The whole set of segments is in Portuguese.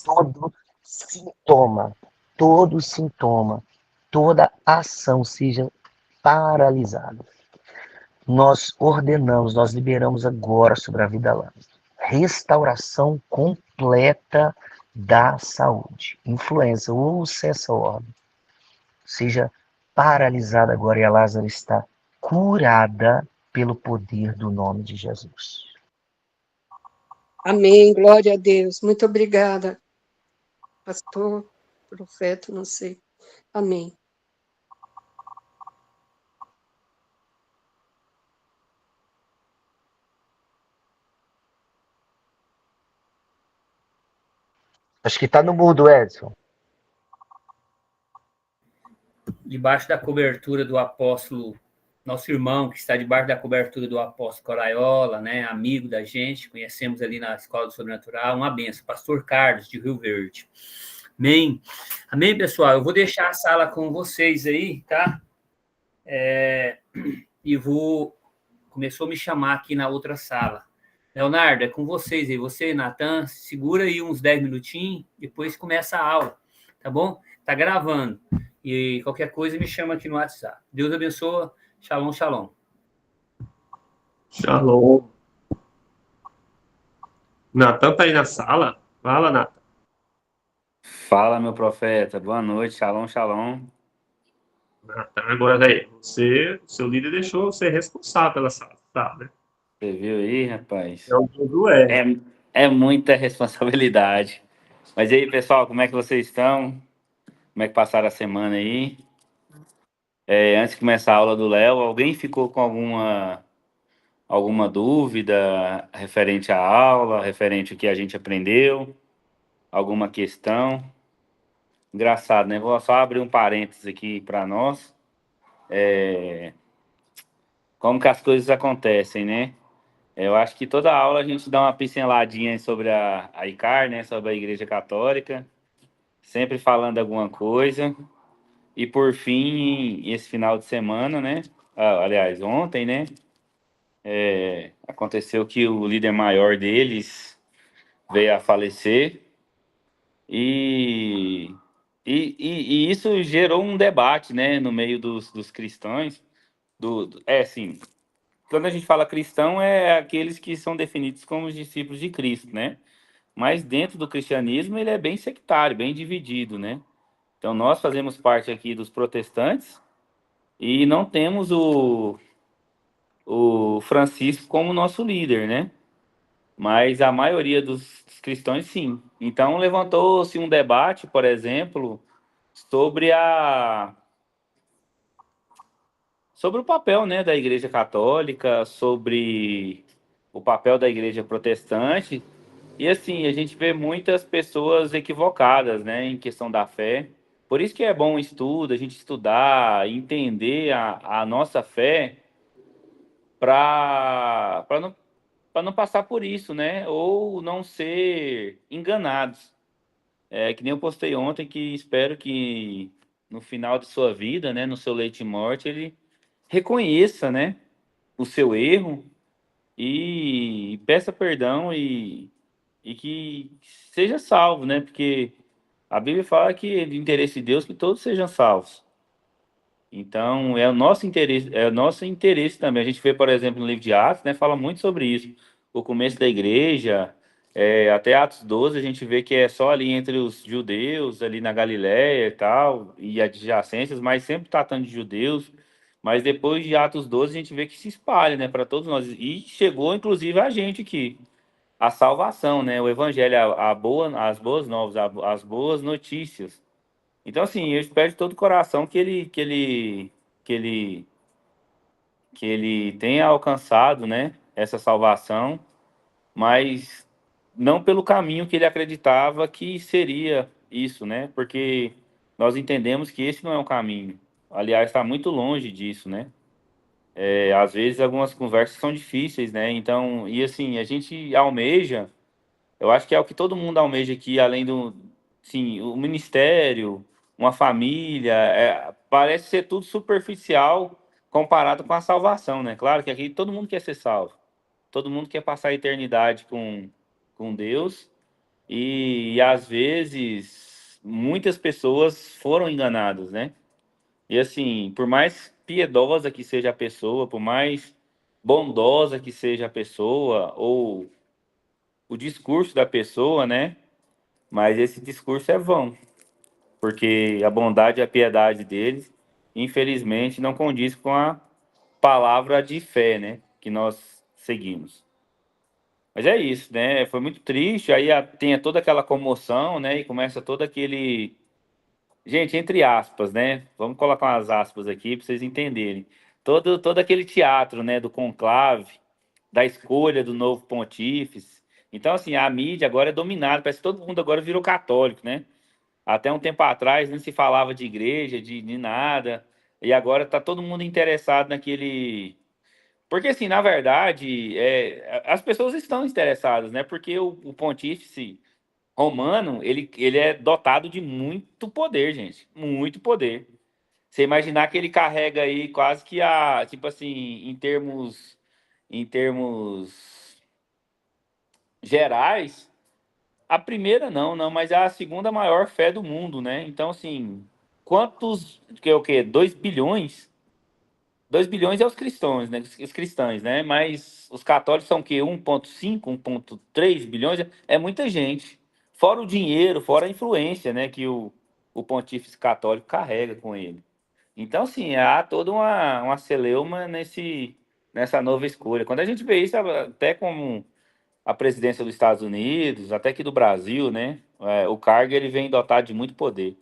todo sintoma, todo sintoma, toda ação seja paralisada. Nós ordenamos, nós liberamos agora sobre a vida lá. Restauração completa da saúde. Influenza ou essa ordem seja paralisada agora e a Lázaro está curada pelo poder do nome de Jesus. Amém, glória a Deus. Muito obrigada, pastor, profeta, não sei. Amém. Acho que está no mudo, Edson. Debaixo da cobertura do apóstolo, nosso irmão que está debaixo da cobertura do apóstolo Coraiola, né, amigo da gente, conhecemos ali na Escola do Sobrenatural, uma benção, pastor Carlos, de Rio Verde. Amém? Amém, pessoal? Eu vou deixar a sala com vocês aí, tá? E começou a me chamar aqui na outra sala. Leonardo, é com vocês aí. Você, Natan, segura aí uns 10 minutinhos, depois começa a aula, tá bom? Tá gravando. E qualquer coisa me chama aqui no WhatsApp. Deus abençoe. Shalom, shalom. Shalom. Natan tá aí na sala? Fala, Natan. Fala, meu profeta. Boa noite. Shalom, shalom. Natan, agora daí, seu líder deixou você responsável pela sala, tá, né? Você viu aí, rapaz? É o tudo é. É muita responsabilidade. Mas e aí, pessoal, como é que vocês estão? Como é que passaram a semana aí? Antes de começar a aula do Léo, alguém ficou com alguma dúvida referente à aula, referente ao que a gente aprendeu? Alguma questão? Engraçado, né? Vou só abrir um parênteses aqui para nós. Como que as coisas acontecem, né? Eu acho que toda aula a gente dá uma pinceladinha sobre a ICAR, né? Sobre a Igreja Católica, sempre falando alguma coisa. E por fim, esse final de semana, né? Aliás, ontem, né? Aconteceu que o líder maior deles veio a falecer e, e isso gerou um debate, né? No meio dos cristãos. Assim, quando a gente fala cristão, é aqueles que são definidos como os discípulos de Cristo, né? Mas dentro do cristianismo ele é bem sectário, bem dividido, né? Então nós fazemos parte aqui dos protestantes e não temos o Francisco como nosso líder, né? Mas a maioria dos cristãos, sim. Então levantou-se um debate, por exemplo, sobre sobre o papel, né, da Igreja Católica, sobre o papel da Igreja Protestante. E assim, a gente vê muitas pessoas equivocadas, né, em questão da fé. Por isso que é bom o estudo, a gente estudar, entender a nossa fé para não passar por isso, né? Ou não ser enganados. Que nem eu postei ontem que espero que no final de sua vida, né, no seu leito de morte, ele reconheça, né, o seu erro e peça perdão e que seja salvo, né? Porque a Bíblia fala que é de interesse de Deus que todos sejam salvos. Então, é o nosso interesse também. A gente vê, por exemplo, no livro de Atos, né, fala muito sobre isso. O começo da igreja, até Atos 12, a gente vê que é só ali entre os judeus, ali na Galiléia e tal, e adjacências, mas sempre tratando de judeus. Mas depois de Atos 12, a gente vê que se espalha, né, para todos nós. E chegou, inclusive, a gente aqui. A salvação, né, o evangelho, as boas novas, as boas notícias. Então, assim, eu espero de todo o coração que ele, que ele tenha alcançado, né, essa salvação, mas não pelo caminho que ele acreditava que seria isso, né? Porque nós entendemos que esse não é o caminho. Aliás, está muito longe disso, né? Às vezes algumas conversas são difíceis, né? Então, e assim, a gente almeja, eu acho que é o que todo mundo almeja aqui, além do, sim, o ministério, uma família, parece ser tudo superficial comparado com a salvação, né? Claro que aqui todo mundo quer ser salvo, todo mundo quer passar a eternidade com Deus, e às vezes muitas pessoas foram enganadas, né? E assim, por mais piedosa que seja a pessoa, por mais bondosa que seja a pessoa, ou o discurso da pessoa, né? Mas esse discurso é vão, porque a bondade e a piedade deles, infelizmente, não condiz com a palavra de fé, né? Que nós seguimos. Mas é isso, né? Foi muito triste. Aí tem toda aquela comoção, né? E começa todo aquele. Gente, entre aspas, né? Vamos colocar umas aspas aqui para vocês entenderem. Todo aquele teatro, né? Do conclave, da escolha do novo pontífice. Então, assim, a mídia agora é dominada. Parece que todo mundo agora virou católico, né? Até um tempo atrás não se falava de igreja, de nada. E agora tá todo mundo interessado naquele. Porque, assim, na verdade, as pessoas estão interessadas, né? Porque o pontífice romano, ele é dotado de muito poder, gente. Muito poder. Você imaginar que ele carrega aí quase que tipo assim, em termos gerais, a primeira não, mas é a segunda maior fé do mundo, né? Então, assim, que é o quê? 2 bilhões? 2 bilhões é os cristãos, né? Os cristãos, né? Mas os católicos são o quê? 1,5, 1,3 bilhões? É muita gente. Fora o dinheiro, fora a influência, né? Que o pontífice católico carrega com ele. Então, assim, há toda uma celeuma nessa nova escolha. Quando a gente vê isso, até como a presidência dos Estados Unidos, até que do Brasil, né? O cargo ele vem dotado de muito poder.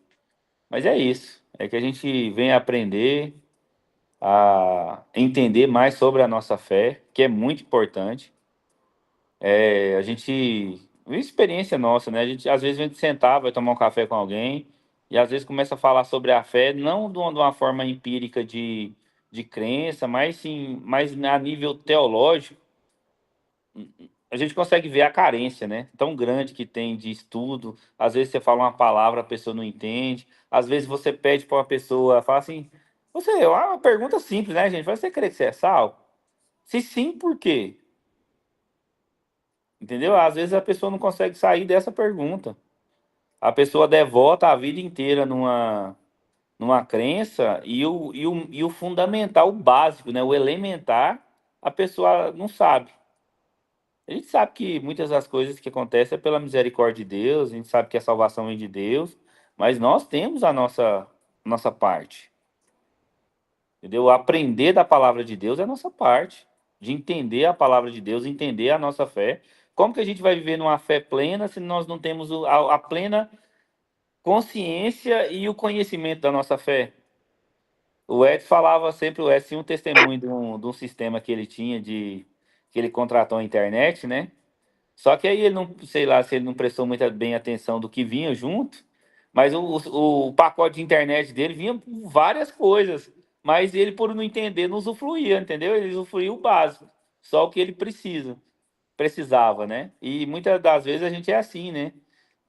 Mas é isso. É que a gente vem aprender a entender mais sobre a nossa fé, que é muito importante. A gente, uma experiência nossa, né? Às vezes a gente sentar, vai tomar um café com alguém, e às vezes começa a falar sobre a fé, não de uma forma empírica de crença, mas sim, mas a nível teológico, a gente consegue ver a carência, né? Tão grande que tem de estudo. Às vezes você fala uma palavra, a pessoa não entende. Às vezes você pede para uma pessoa, fala assim, é uma pergunta simples, né, gente? Você crê que você é salvo? Se sim, por quê? Entendeu? Às vezes a pessoa não consegue sair dessa pergunta. A pessoa devota a vida inteira numa crença e o fundamental, o básico, né? O elementar, a pessoa não sabe. A gente sabe que muitas das coisas que acontecem é pela misericórdia de Deus, a gente sabe que a salvação vem de Deus, mas nós temos a nossa parte. Entendeu? Aprender da palavra de Deus é a nossa parte. De entender a palavra de Deus, entender a nossa fé. Como que a gente vai viver numa fé plena se nós não temos a plena consciência e o conhecimento da nossa fé? O Edson falava sempre, o Edson tinha um testemunho de um sistema que ele tinha, que ele contratou na internet, né? Só que aí ele não, sei lá, se ele não prestou muito bem atenção do que vinha junto, mas o pacote de internet dele vinha com várias coisas, mas ele, por não entender, não usufruía, entendeu? Ele usufruía o básico, só o que ele precisava, né? E muitas das vezes a gente é assim, né?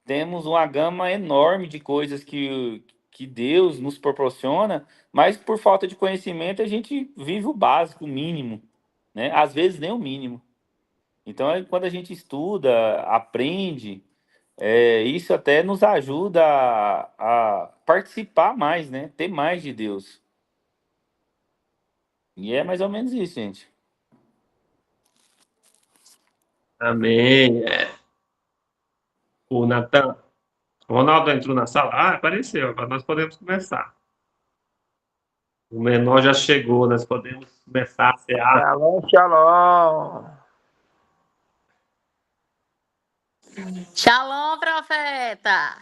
Temos uma gama enorme de coisas que Deus nos proporciona, mas por falta de conhecimento a gente vive o básico, o mínimo, né? Às vezes nem o mínimo. Então, quando a gente estuda, aprende, isso até nos ajuda a participar mais, né? Ter mais de Deus. E é mais ou menos isso, gente. Amém. O Natan, o Ronaldo entrou na sala. Ah, apareceu. Agora nós podemos começar. O menor já chegou, nós podemos começar a cear. Shalom, shalom. Shalom, profeta!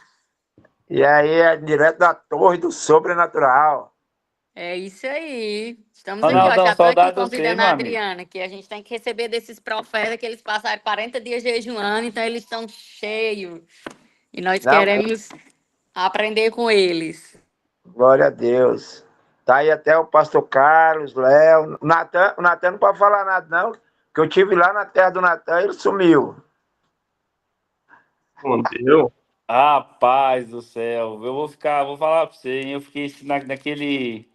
E aí, é direto da torre do sobrenatural. É isso aí. Estamos aqui, ó. Ronaldão, Já estou aqui saudade de você, convidando meu a amigo. Adriana, que a gente tem que receber desses profetas que eles passaram 40 dias jejuando, então eles estão cheios. E nós Não, queremos aprender com eles. glória a Deus. Tá aí até o pastor Carlos, Léo. O Natan não pode falar nada, não, que eu tive lá na terra do Natan e ele sumiu. Respondeu. Rapaz do céu, vou falar pra você, hein? Eu fiquei naquele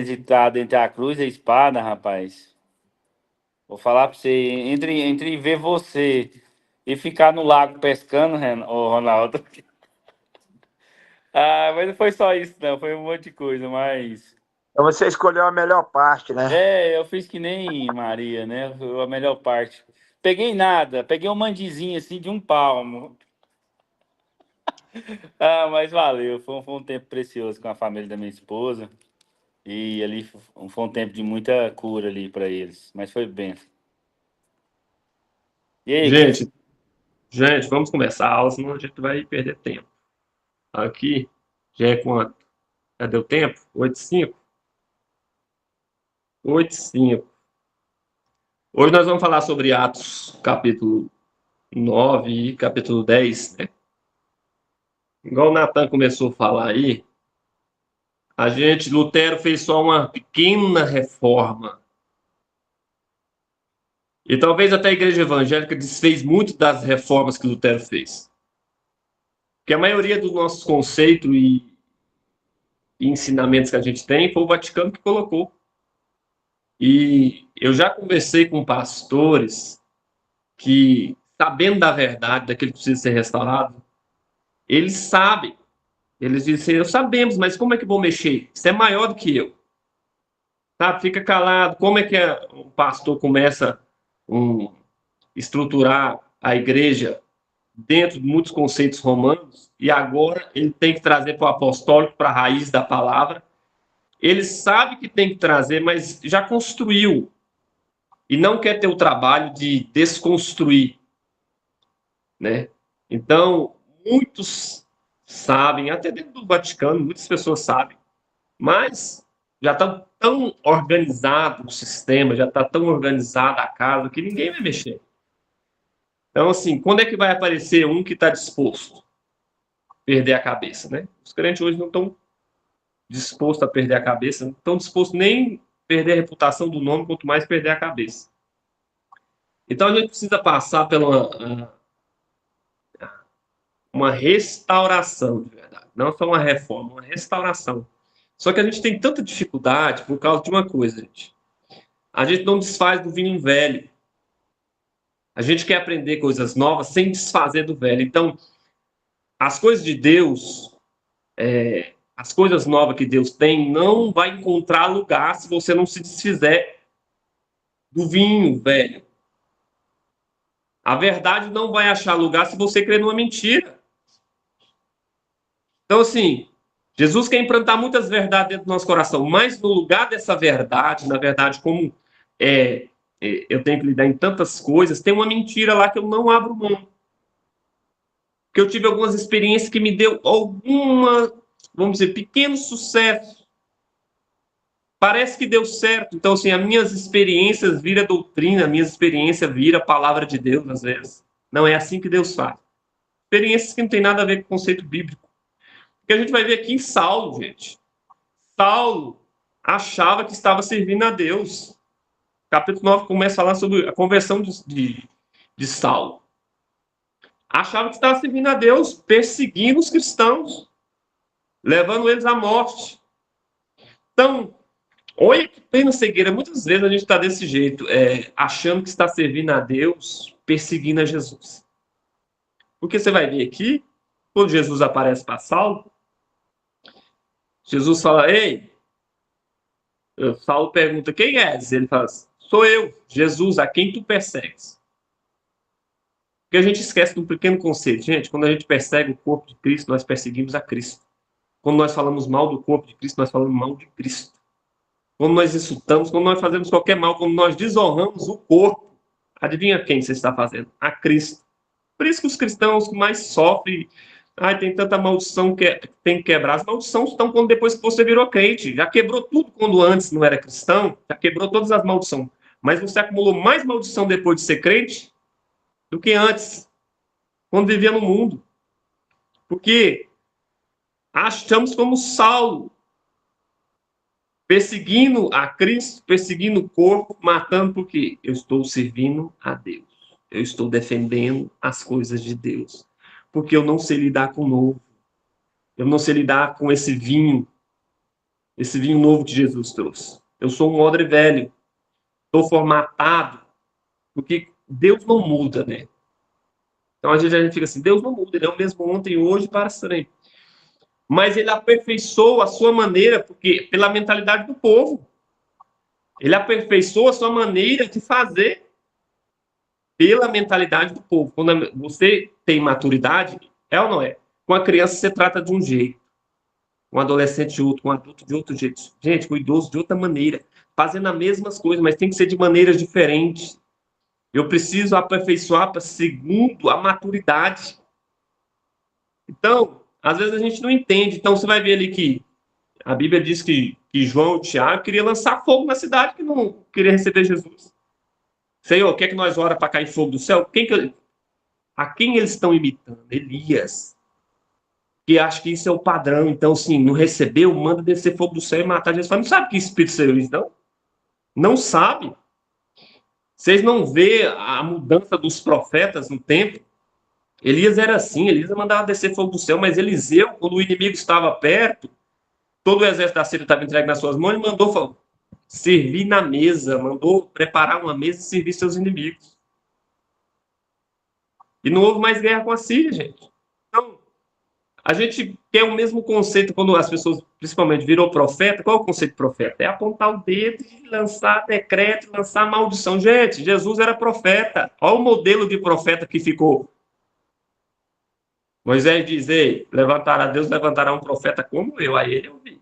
ditado entre a cruz e a espada, rapaz. Vou falar pra você, entre ver você e ficar no lago pescando, ô Ronaldo. Ah, mas não foi só isso, não. Foi um monte de coisa, mas... Então você escolheu a melhor parte, né? Eu fiz que nem Maria, né? Foi a melhor parte. Peguei nada, peguei um mandizinho assim de 1 palmo. Ah, mas valeu. Foi um tempo precioso com a família da minha esposa. E ali foi um tempo de muita cura ali para eles. Mas foi bem. E aí, Gente, vamos começar a aula, senão a gente vai perder tempo. Aqui, já é quanto? Já deu tempo? 8h05? 8h05. Hoje nós vamos falar sobre Atos, capítulo 9 e capítulo 10, né? Igual o Natan começou a falar aí, Lutero fez só uma pequena reforma. E talvez até a igreja evangélica desfez muito das reformas que Lutero fez. Porque a maioria dos nossos conceitos e ensinamentos que a gente tem foi o Vaticano que colocou. E eu já conversei com pastores que, sabendo da verdade, daquilo que precisa ser restaurado, eles sabem. Eles dizem, sabemos, mas como é que vou mexer? Isso é maior do que eu. Tá? Fica calado. Como é que o pastor começa a estruturar a igreja dentro de muitos conceitos romanos e agora ele tem que trazer para o apostólico, para a raiz da palavra. Ele sabe que tem que trazer, mas já construiu. E não quer ter o trabalho de desconstruir, né? Então, muitos sabem, até dentro do Vaticano, muitas pessoas sabem, mas já está tão organizado o sistema, já está tão organizada a casa, que ninguém vai mexer. Então, assim, quando é que vai aparecer um que está disposto a perder a cabeça, né? Os crentes hoje não estão dispostos a perder a cabeça, não estão dispostos nem a perder a reputação do nome, quanto mais perder a cabeça. Então, a gente precisa passar pela uma restauração, de verdade. Não só uma reforma, uma restauração. Só que a gente tem tanta dificuldade por causa de uma coisa, gente. A gente não desfaz do vinho velho. A gente quer aprender coisas novas sem desfazer do velho. Então, as coisas de Deus, as coisas novas que Deus tem, não vai encontrar lugar se você não se desfizer do vinho velho. A verdade não vai achar lugar se você crer numa mentira. Então, assim, Jesus quer implantar muitas verdades dentro do nosso coração, mas no lugar dessa verdade, na verdade, como eu tenho que lidar em tantas coisas, tem uma mentira lá que eu não abro mão. Porque eu tive algumas experiências que me deu vamos dizer, pequeno sucesso. Parece que deu certo. Então, assim, as minhas experiências viram doutrina, a minha experiência vira a palavra de Deus, às vezes. Não é assim que Deus faz. Experiências que não tem nada a ver com o conceito bíblico. Porque a gente vai ver aqui em Saulo, gente. Saulo achava que estava servindo a Deus. O capítulo 9 começa a falar sobre a conversão de Saulo. Achava que estava servindo a Deus, perseguindo os cristãos, levando eles à morte. Então, olha que pena cegueira. Muitas vezes a gente está desse jeito, achando que está servindo a Deus, perseguindo a Jesus. Porque você vai ver aqui, quando Jesus aparece para Saulo, Jesus fala, ei, Saulo pergunta, quem és? Ele fala, sou eu, Jesus, a quem tu persegues? Porque a gente esquece de um pequeno conceito. Gente, quando a gente persegue o corpo de Cristo, nós perseguimos a Cristo. Quando nós falamos mal do corpo de Cristo, nós falamos mal de Cristo. Quando nós insultamos, quando nós fazemos qualquer mal, quando nós desonramos o corpo, adivinha quem você está fazendo? A Cristo. Por isso que os cristãos mais sofrem, tem tanta maldição que tem que quebrar. As maldições estão quando depois que você virou crente. Já quebrou tudo quando antes não era cristão, já quebrou todas as maldições. Mas você acumulou mais maldição depois de ser crente do que antes, quando vivia no mundo. Porque achamos como Saulo, perseguindo a Cristo, perseguindo o corpo, matando, porque eu estou servindo a Deus. Eu estou defendendo as coisas de Deus. Porque eu não sei lidar com o novo. Eu não sei lidar com esse vinho novo que Jesus trouxe. Eu sou um odre velho. Estou formatado. Porque Deus não muda, né? Então a gente fica assim, Deus não muda, ele é o mesmo ontem, hoje, para sempre. Mas ele aperfeiçoou a sua maneira, porque pela mentalidade do povo. Ele aperfeiçoou a sua maneira de fazer pela mentalidade do povo. Quando você tem maturidade, é ou não é? Com a criança você trata de um jeito, com um adolescente de outro, com um adulto de outro jeito. Gente, com o idoso de outra maneira, fazendo as mesmas coisas, mas tem que ser de maneiras diferentes. Eu preciso aperfeiçoar para segundo a maturidade. Então, às vezes a gente não entende. Então, você vai ver ali que a Bíblia diz que João e Tiago queriam lançar fogo na cidade, que não queria receber Jesus. Senhor, quer que nós ora para cair fogo do céu? A quem eles estão imitando? Elias. Que acha que isso é o padrão. Então, assim, não recebeu, manda descer fogo do céu e matar Jesus. Fala, não sabe que espírito seria isso, não? Não sabe. Vocês não vê a mudança dos profetas no tempo? Elias era assim, Elias mandava descer fogo do céu, mas Eliseu, quando o inimigo estava perto, todo o exército da Síria estava entregue nas suas mãos, ele mandou servir na mesa, mandou preparar uma mesa e servir seus inimigos. E não houve mais guerra com a Síria, gente. Então, a gente quer o mesmo conceito quando as pessoas, principalmente, virou profeta. Qual é o conceito de profeta? É apontar o dedo e lançar decreto, lançar maldição. Gente, Jesus era profeta. Olha o modelo de profeta que ficou. Moisés diz, ei, levantará Deus, levantará um profeta como eu. Aí ele ouviu.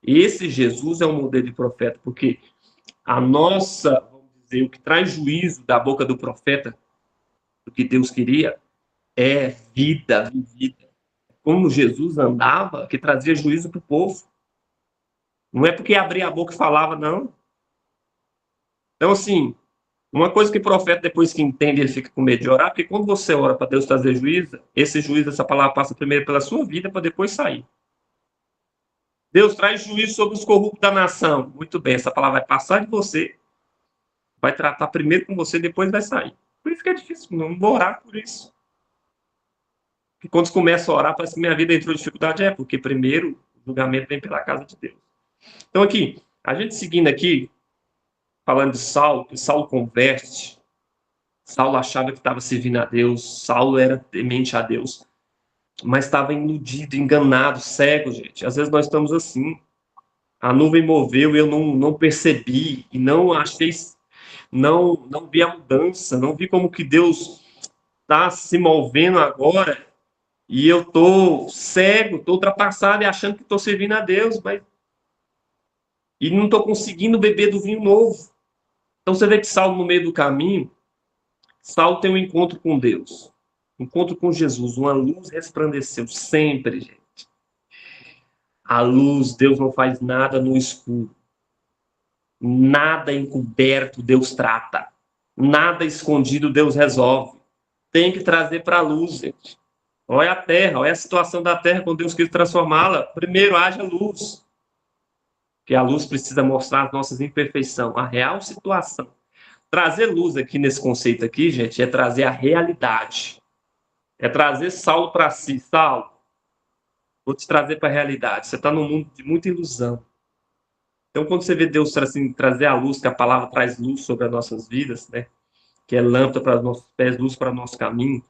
Esse Jesus é um modelo de profeta, porque a nossa, vamos dizer, o que traz juízo da boca do profeta, do que Deus queria, é vida vivida. Como Jesus andava, que trazia juízo para o povo. Não é porque abria a boca e falava, não. Então, assim, uma coisa que o profeta, depois que entende, ele fica com medo de orar, porque quando você ora para Deus trazer juízo, esse juízo, essa palavra passa primeiro pela sua vida, para depois sair. Deus traz juízo sobre os corruptos da nação. Muito bem, essa palavra vai passar de você, vai tratar primeiro com você, depois vai sair. Por isso que é difícil, não vou orar por isso. Porque quando você começa a orar, parece que minha vida entrou em dificuldade. É, porque primeiro o julgamento vem pela casa de Deus. Então aqui, a gente seguindo aqui, falando de Saulo, que Saulo converte. Saulo achava que estava servindo a Deus, Saulo era temente a Deus, mas estava iludido, enganado, cego, gente. Às vezes nós estamos assim. A nuvem moveu e eu não percebi, e não achei, não vi a mudança, não vi como que Deus está se movendo agora, e eu estou cego, estou ultrapassado e achando que estou servindo a Deus, mas e não estou conseguindo beber do vinho novo. Então você vê que Saulo, no meio do caminho, Saulo tem um encontro com Deus, encontro com Jesus, uma luz resplandeceu sempre, gente. A luz, Deus não faz nada no escuro. Nada encoberto Deus trata. Nada escondido Deus resolve. Tem que trazer para a luz, gente. Olha a terra, olha a situação da terra quando Deus quis transformá-la. Primeiro haja luz. Porque a luz precisa mostrar as nossas imperfeições, a real situação. Trazer luz aqui nesse conceito aqui, gente, é trazer a realidade. É trazer Saulo para si. Saulo, vou te trazer para a realidade. Você está num mundo de muita ilusão. Então, quando você vê Deus assim, trazer a luz, que a palavra traz luz sobre as nossas vidas, né? Que é lâmpada para os nossos pés, luz para o nosso caminho,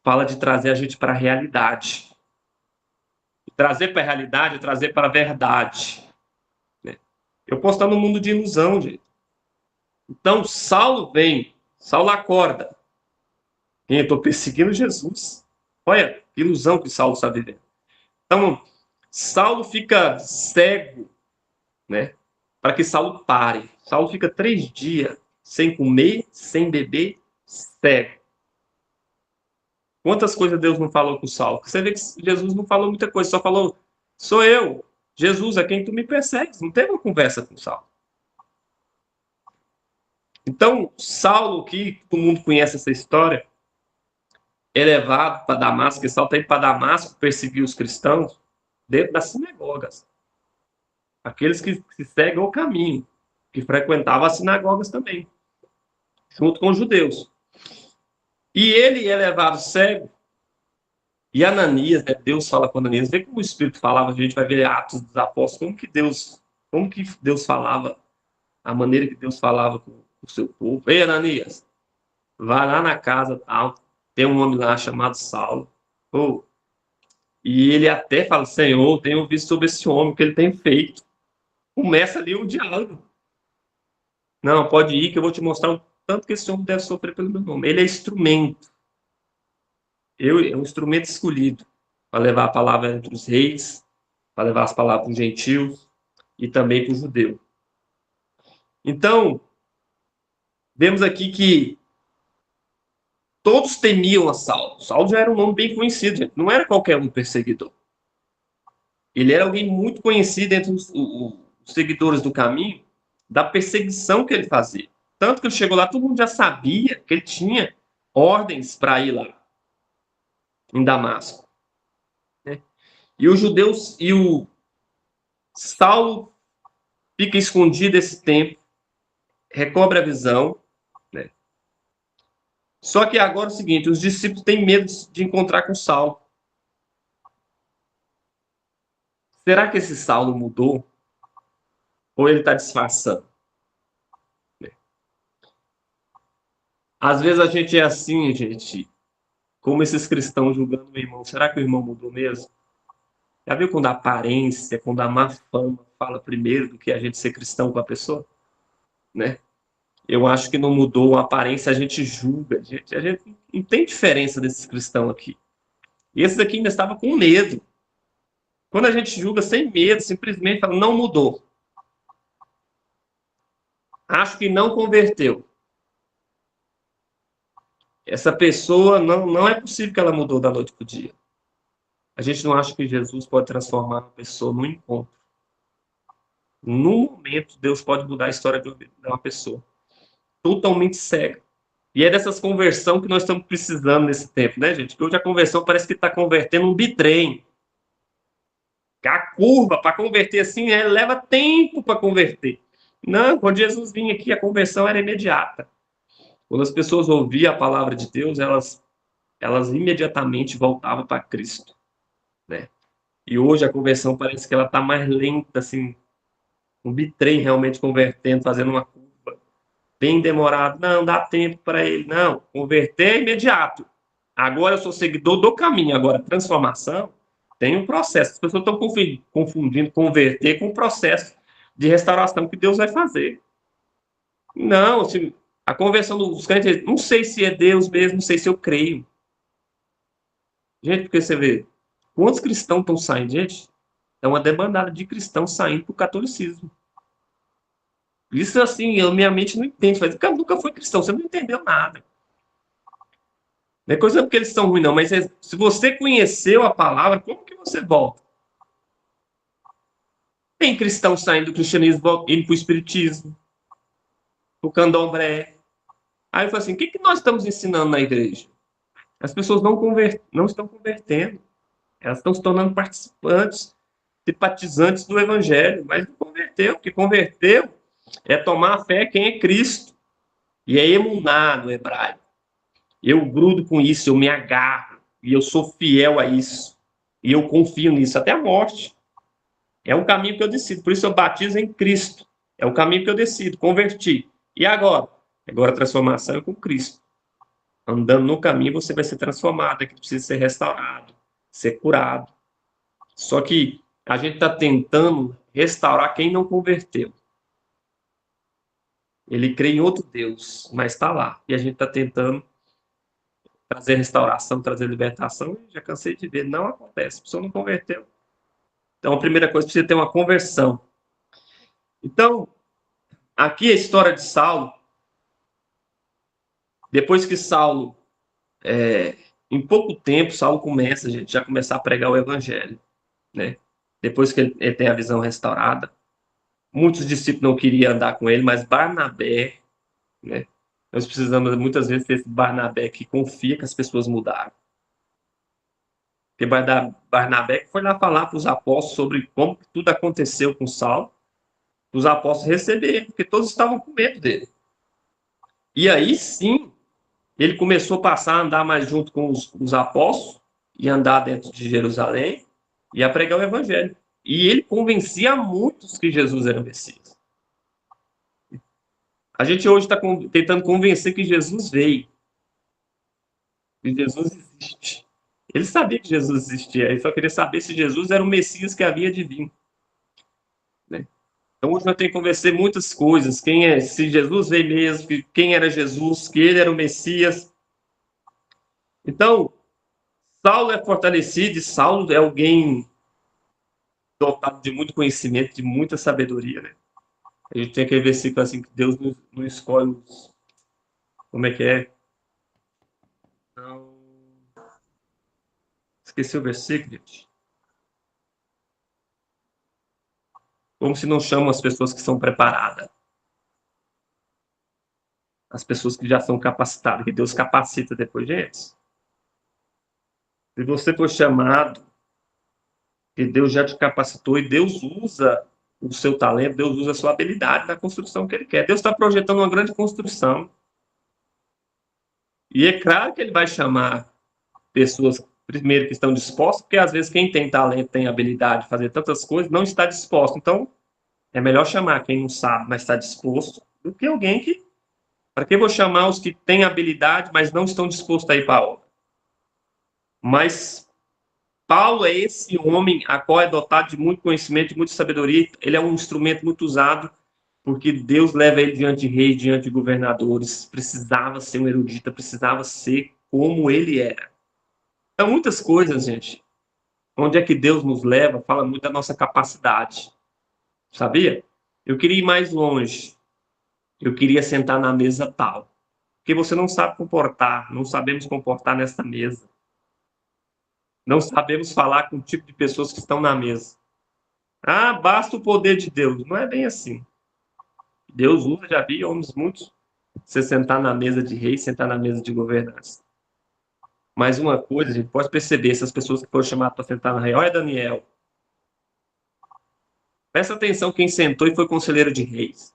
fala de trazer a gente para a realidade. E trazer para a realidade é trazer para a verdade. Né? Eu posso estar num mundo de ilusão, gente. Então, Saulo vem, Saulo acorda. Eu estou perseguindo Jesus. Olha, que ilusão que Saulo está vivendo. Então, Saulo fica cego, né? Para que Saulo pare. Saulo fica 3 dias sem comer, sem beber, cego. Quantas coisas Deus não falou com Saulo? Você vê que Jesus não falou muita coisa, só falou, sou eu, Jesus, a quem tu me persegues. Não teve uma conversa com Saulo. Então, Saulo, que todo mundo conhece essa história, é levado para Damasco, que Saulo está indo para Damasco perseguir os cristãos dentro das sinagogas. Aqueles que se seguem o caminho, que frequentavam as sinagogas também, junto com os judeus. E ele é levado cego. E Ananias, né, Deus fala com Ananias, vê como o Espírito falava, a gente vai ver Atos dos Apóstolos, como que Deus falava, a maneira que Deus falava com o seu povo. Ei, Ananias, vai lá na casa tal, tem um homem lá chamado Saulo. Oh, e ele até fala, Senhor, tenho visto sobre esse homem, o que ele tem feito. Começa ali o diálogo. Não, pode ir que eu vou te mostrar o tanto que esse homem deve sofrer pelo meu nome. Ele é instrumento. É um instrumento escolhido para levar a palavra entre os reis, para levar as palavras para os gentios e também para o judeu. Então, vemos aqui que todos temiam a Saulo. Saulo já era um nome bem conhecido, gente. Não era qualquer um perseguidor. Ele era alguém muito conhecido entre os seguidores do caminho, da perseguição que ele fazia. Tanto que ele chegou lá, todo mundo já sabia que ele tinha ordens para ir lá, em Damasco. E os judeus, e o Saulo fica escondido esse tempo, recobre a visão, né? Só que agora é o seguinte, os discípulos têm medo de encontrar com Saulo. Será que esse Saulo mudou? Ou ele está disfarçando? Às vezes a gente é assim, gente, como esses cristãos julgando o irmão. Será que o irmão mudou mesmo? Já viu quando a aparência, quando a má fama fala primeiro do que a gente ser cristão com a pessoa? Né? Eu acho que não mudou a aparência, a gente julga. A gente não tem diferença desses cristãos aqui. E esses aqui ainda estavam com medo. Quando a gente julga sem medo, simplesmente fala, não mudou. Acho que não converteu. Essa pessoa, não é possível que ela mudou da noite para o dia. A gente não acha que Jesus pode transformar uma pessoa no encontro. No momento, Deus pode mudar a história de uma pessoa. Totalmente cega. E é dessas conversões que nós estamos precisando nesse tempo, né, gente? Porque hoje a conversão parece que está convertendo um bitrem. A curva para converter assim, leva tempo para converter. Não, quando Jesus vinha aqui, a conversão era imediata. Quando as pessoas ouviam a palavra de Deus, elas imediatamente voltavam para Cristo, né? E hoje a conversão parece que ela está mais lenta, assim, um bitrem realmente convertendo, fazendo uma curva bem demorado. Não, dá tempo para ele. Não, converter é imediato. Agora eu sou seguidor do caminho. Agora, transformação tem um processo. As pessoas estão confundindo converter com o processo de restauração que Deus vai fazer. Não, assim, a conversão dos crentes, não sei se é Deus mesmo, não sei se eu creio. Gente, porque você vê, quantos cristãos estão saindo? Gente, é uma debandada de cristãos saindo para o catolicismo. Isso, assim, minha mente não entende. Mas, cara, nunca foi cristão, você não entendeu nada. Não é coisa porque eles são ruins, não, mas se você conheceu a palavra, como que você volta? Tem cristão saindo do cristianismo, indo para o espiritismo, para o candomblé. Aí eu falo assim, o que nós estamos ensinando na igreja? As pessoas não estão convertendo. Elas estão se tornando participantes, simpatizantes do evangelho, mas não converteu, porque converteu é tomar a fé quem é Cristo. E é emuná no hebraico. Eu grudo com isso, eu me agarro, e eu sou fiel a isso. E eu confio nisso até a morte. É um caminho que eu decido, por isso eu batizo em Cristo. É o caminho que eu decido, converti. E agora? Agora a transformação é com Cristo. Andando no caminho, você vai ser transformado, é que precisa ser restaurado, ser curado. Só que a gente está tentando restaurar quem não converteu. Ele crê em outro Deus, mas está lá. E a gente está tentando trazer restauração, trazer libertação. Já cansei de ver, não acontece. A pessoa não converteu. Então, a primeira coisa, precisa ter uma conversão. Então, aqui a história de Saulo. Depois que Saulo, em pouco tempo, Saulo começa, já começar a pregar o evangelho, né? Depois que ele tem a visão restaurada. Muitos discípulos não queriam andar com ele, mas Barnabé, né? Nós precisamos muitas vezes ter esse Barnabé que confia que as pessoas mudaram. Porque Barnabé foi lá falar para os apóstolos sobre como tudo aconteceu com Saulo, os apóstolos receberem, porque todos estavam com medo dele. E aí sim, ele começou a passar a andar mais junto com os apóstolos e andar dentro de Jerusalém e a pregar o evangelho. E ele convencia muitos que Jesus era o Messias. A gente hoje está tentando convencer que Jesus veio. que Jesus existe. Ele sabia que Jesus existia, ele só queria saber se Jesus era o Messias que havia de vir, né? Então hoje nós temos que conversar muitas coisas, se Jesus veio mesmo, quem era Jesus, que ele era o Messias. Então, Saulo é fortalecido, e Saulo é alguém dotado de muito conhecimento, de muita sabedoria, né? A gente tem aquele versículo assim, que Deus não escolhe os... Como é que é? Não... Esqueci o versículo, gente. Como se não chamam as pessoas que são preparadas. As pessoas que já são capacitadas, que Deus capacita depois, gente. Se você for chamado, que Deus já te capacitou e Deus usa o seu talento, Deus usa a sua habilidade na construção que Ele quer. Deus está projetando uma grande construção. E é claro que Ele vai chamar pessoas, primeiro, que estão dispostas, porque às vezes quem tem talento, tem habilidade de fazer tantas coisas, não está disposto. Então, é melhor chamar quem não sabe, mas está disposto, do que alguém que... Para que eu vou chamar os que têm habilidade, mas não estão dispostos a ir para a obra? Mas Paulo é esse homem a qual é dotado de muito conhecimento, de muita sabedoria. Ele é um instrumento muito usado, porque Deus leva ele diante de reis, diante de governadores. Precisava ser um erudito, precisava ser como ele era. Então, muitas coisas, gente, onde é que Deus nos leva, fala muito da nossa capacidade. Sabia? Eu queria ir mais longe. Eu queria sentar na mesa tal. Porque você não sabe comportar, não sabemos comportar nesta mesa. Não sabemos falar com o tipo de pessoas que estão na mesa. Ah, basta o poder de Deus. Não é bem assim. Deus usa, já vi homens muitos, você sentar na mesa de rei, sentar na mesa de governança. Mas uma coisa, a gente pode perceber, essas pessoas que foram chamadas para sentar na rei, olha Daniel. Presta atenção quem sentou e foi conselheiro de reis.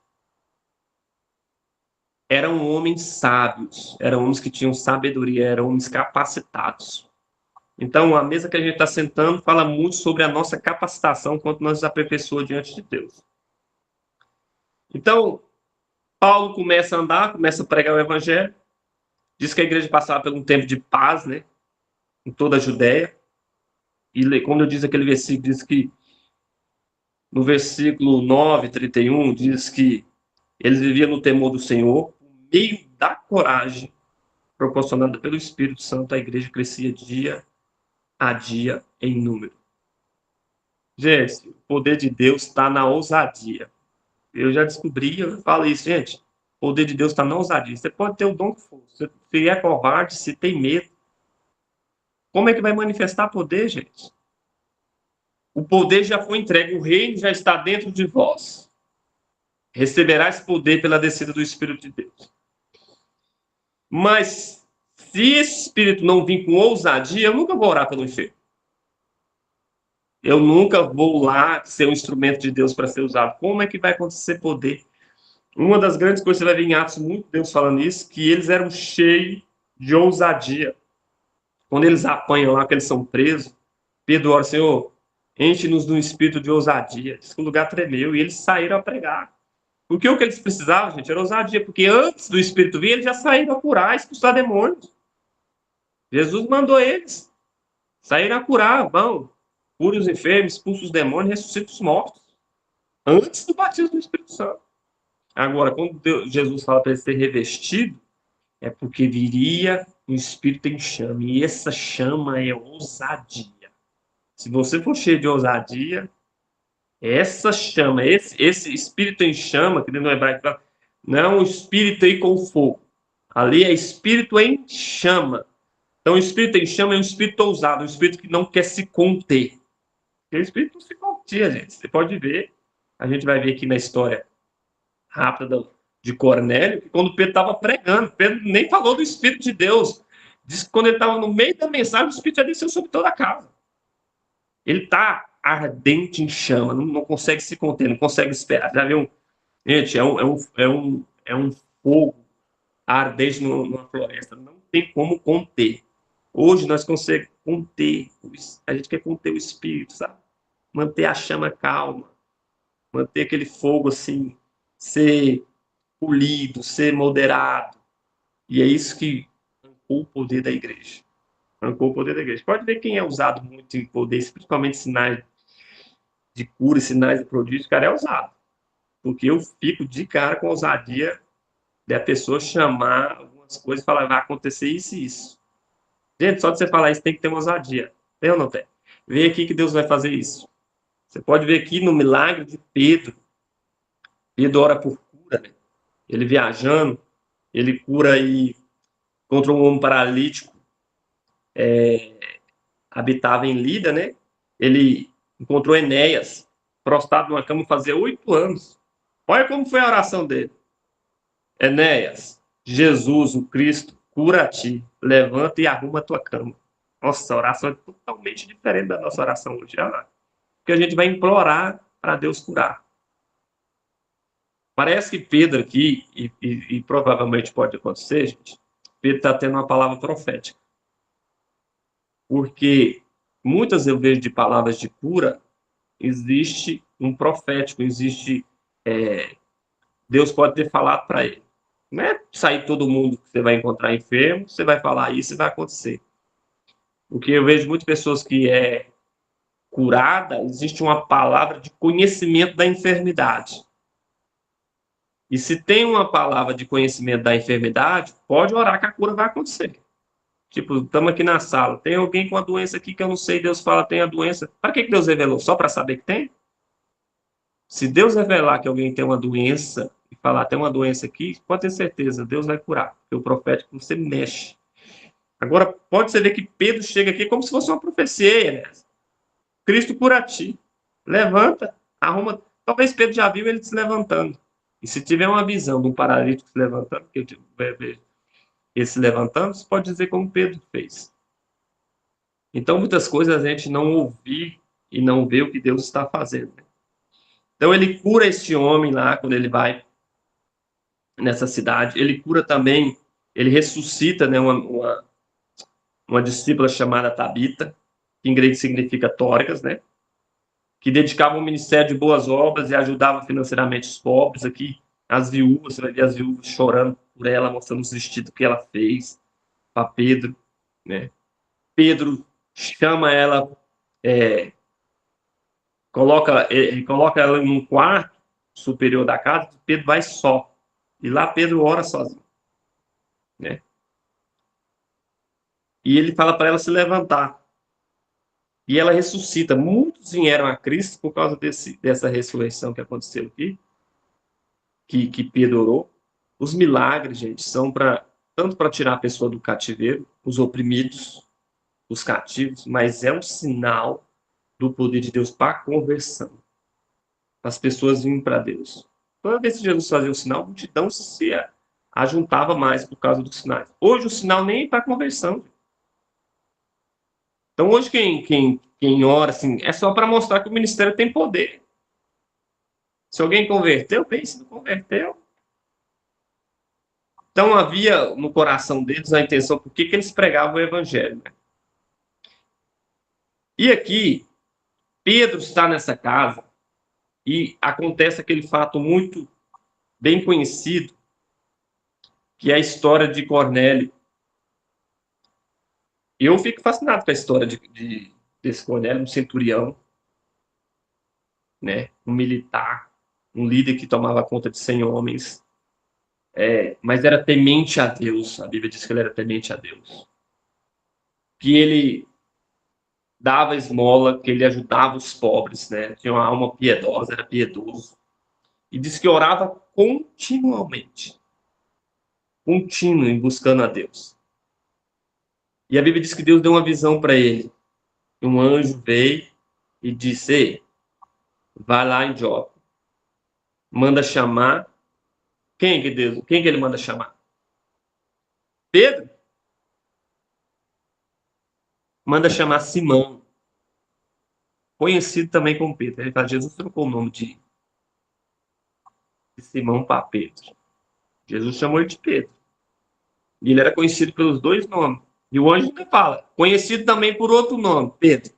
Eram homens sábios, eram homens que tinham sabedoria, eram homens capacitados. Então, a mesa que a gente está sentando fala muito sobre a nossa capacitação quanto nós nos aperfeiçoamos diante de Deus. Então, Paulo começa a andar, começa a pregar o evangelho, diz que a igreja passava por um tempo de paz, né, em toda a Judéia. E quando eu diz aquele versículo, diz que no versículo 9, 31, diz que eles viviam no temor do Senhor, por meio da coragem proporcionada pelo Espírito Santo, a igreja crescia dia a dia em número. Gente, o poder de Deus está na ousadia. Eu já descobri, eu falo isso, gente. O poder de Deus está na ousadia. Você pode ter o dom que for. Se é covarde, se tem medo. Como é que vai manifestar poder, gente? O poder já foi entregue, o reino já está dentro de vós. Receberá esse poder pela descida do Espírito de Deus. Mas, se esse Espírito não vir com ousadia, eu nunca vou orar pelo enfermo. Eu nunca vou lá ser um instrumento de Deus para ser usado. Como é que vai acontecer poder? Uma das grandes coisas que você vai ver em Atos, muito Deus falando isso, que eles eram cheios de ousadia. Quando eles apanham lá, que eles são presos, Pedro ora, Senhor, enche-nos de um espírito de ousadia. Diz que o lugar tremeu e eles saíram a pregar. Porque o que eles precisavam, gente, era ousadia. Porque antes do Espírito vir, eles já saíram a curar, a expulsar demônios. Jesus mandou eles. Saíram a curar, vão. Cura os enfermos, expulsa os demônios, ressuscita os mortos. Antes do batismo do Espírito Santo. Agora, quando Jesus fala para ele ser revestido, é porque viria um Espírito em chama. E essa chama é ousadia. Se você for cheio de ousadia, essa chama, esse Espírito em chama, que no hebraico fala, não é um Espírito aí com fogo. Ali é Espírito em chama. Então, o Espírito em chama é um Espírito ousado, um Espírito que não quer se conter. Porque o Espírito não se contia, gente. Você pode ver, a gente vai ver aqui na história rápida de Cornélio, que quando Pedro estava pregando, Pedro nem falou do Espírito de Deus. Diz que quando ele estava no meio da mensagem, o Espírito já desceu sobre toda a casa. Ele está ardente em chama, não consegue se conter, não consegue esperar. Já viu? Gente, é um fogo ardente numa floresta. Não tem como conter. Hoje nós conseguimos conter. A gente quer conter o espírito, sabe? Manter a chama calma. Manter aquele fogo assim, ser polido, ser moderado. E é isso que o poder da igreja. Arrancou o poder da igreja. Pode ver quem é usado muito em poder, principalmente sinais de cura, sinais de prodígio, cara, é usado. Porque eu fico de cara com a ousadia da pessoa chamar algumas coisas e falar, vai acontecer isso e isso. Gente, só de você falar isso tem que ter uma ousadia. Tem ou não tem? Vê aqui que Deus vai fazer isso. Você pode ver aqui no milagre de Pedro. Pedro ora por cura, né? Ele viajando, ele cura aí contra um homem paralítico, habitava em Lida, né? Ele encontrou Enéas, prostrado numa cama fazia 8 anos. Olha como foi a oração dele. Enéas, Jesus, o Cristo, cura a ti, levanta e arruma a tua cama. Nossa, a oração é totalmente diferente da nossa oração hoje. Porque a gente vai implorar para Deus curar. Parece que Pedro aqui, e provavelmente pode acontecer, gente, Pedro está tendo uma palavra profética. Porque muitas eu vejo de palavras de cura, existe um profético, existe... Deus pode ter falado para ele. Não é sair todo mundo que você vai encontrar enfermo, você vai falar isso e vai acontecer. Porque eu vejo muitas pessoas que é curada, existe uma palavra de conhecimento da enfermidade. E se tem uma palavra de conhecimento da enfermidade, pode orar que a cura vai acontecer. Tipo, estamos aqui na sala, tem alguém com a doença aqui que eu não sei, Deus fala, tem a doença. Para que Deus revelou? Só para saber que tem? Se Deus revelar que alguém tem uma doença, e falar, tem uma doença aqui, pode ter certeza, Deus vai curar. Porque o profético, você mexe. Agora, pode ser ver que Pedro chega aqui como se fosse uma profecia, né? Cristo cura a ti. Levanta, arruma. Talvez Pedro já viu ele se levantando. E se tiver uma visão de um paralítico se levantando, que eu vejo ele se levantando, você pode dizer como Pedro fez. Então, muitas coisas a gente não ouvir e não vê o que Deus está fazendo. Então, ele cura este homem lá, quando ele vai nessa cidade. Ele cura também, ele ressuscita, né, uma discípula chamada Tabita, que em grego significa Dorcas, né? Que dedicava um ministério de boas obras e ajudava financeiramente os pobres aqui, as viúvas, você vai ver as viúvas chorando por ela, mostrando os vestidos que ela fez para Pedro, né? Pedro chama ela, coloca ela em um quarto superior da casa, Pedro vai só, e lá Pedro ora sozinho, né? E ele fala para ela se levantar. E ela ressuscita. Muitos vieram a Cristo por causa dessa ressurreição que aconteceu aqui, que Pedro orou. Os milagres, gente, são tanto para tirar a pessoa do cativeiro, os oprimidos, os cativos, mas é um sinal do poder de Deus para a conversão. As pessoas vinham para Deus. Toda vez que Jesus fazia um sinal, a multidão se ajuntava mais por causa dos sinais. Hoje o sinal nem é para conversão. Então, hoje, quem ora, assim, é só para mostrar que o ministério tem poder. Se alguém converteu, bem, se não converteu. Então, havia no coração deles a intenção por que eles pregavam o evangelho. Né? E aqui, Pedro está nessa casa e acontece aquele fato muito bem conhecido, que é a história de Cornélio. Eu fico fascinado com a história desse Cornélio, um centurião, né? Um militar, um líder que tomava conta de 100 homens, mas era temente a Deus. A Bíblia diz que ele era temente a Deus. Que ele dava esmola, que ele ajudava os pobres, né? Tinha uma alma piedosa, era piedoso. E diz que orava continuamente. Contínuo em buscando a Deus. E a Bíblia diz que Deus deu uma visão para ele. Um anjo veio e disse: ei, vai lá em Jope. Manda chamar. Quem que ele manda chamar? Pedro. Manda chamar Simão. Conhecido também como Pedro. Ele fala, Jesus trocou o nome de Simão para Pedro. Jesus chamou ele de Pedro. E ele era conhecido pelos 2 nomes. E o anjo ainda fala, conhecido também por outro nome, Pedro.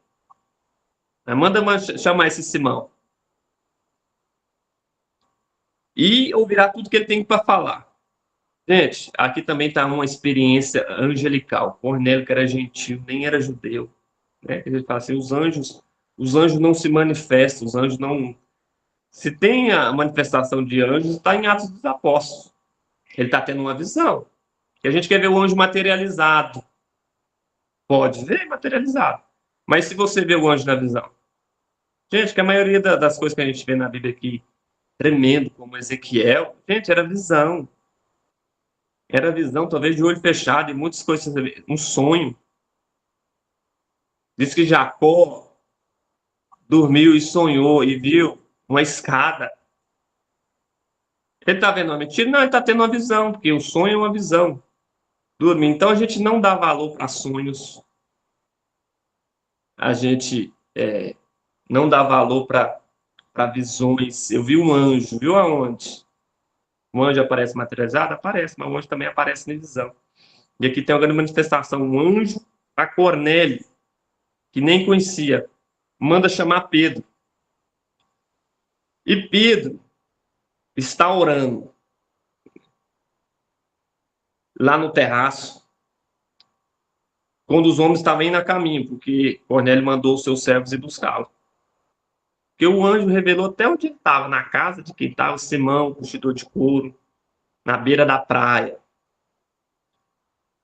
Mas manda chamar esse Simão. E ouvirá tudo que ele tem para falar. Gente, aqui também está uma experiência angelical. Cornélio, que era gentil, nem era judeu. Né? Ele fala assim, os anjos não se manifestam, os anjos não... Se tem a manifestação de anjos, está em Atos dos Apóstolos. Ele está tendo uma visão. E a gente quer ver o anjo materializado. Pode ver materializado. Mas se você vê o anjo na visão... Gente, que a maioria das coisas que a gente vê na Bíblia aqui, tremendo, como Ezequiel, gente, era visão. Era visão, talvez de olho fechado, e muitas coisas, um sonho. Diz que Jacó dormiu e sonhou e viu uma escada. Ele está vendo uma mentira? Não, ele está tendo uma visão, porque o sonho é uma visão. Dormir. Então a gente não dá valor para sonhos. A gente não dá valor para visões. Eu vi um anjo, viu aonde? O anjo aparece materializado? Aparece, mas o anjo também aparece na visão. E aqui tem uma grande manifestação. Um anjo a Cornélio, que nem conhecia, manda chamar Pedro. E Pedro está orando lá no terraço, quando os homens estavam indo a caminho, porque Cornélio mandou os seus servos ir buscá-lo. Porque o anjo revelou até onde ele estava, na casa de quem estava Simão, curtidor de couro, na beira da praia.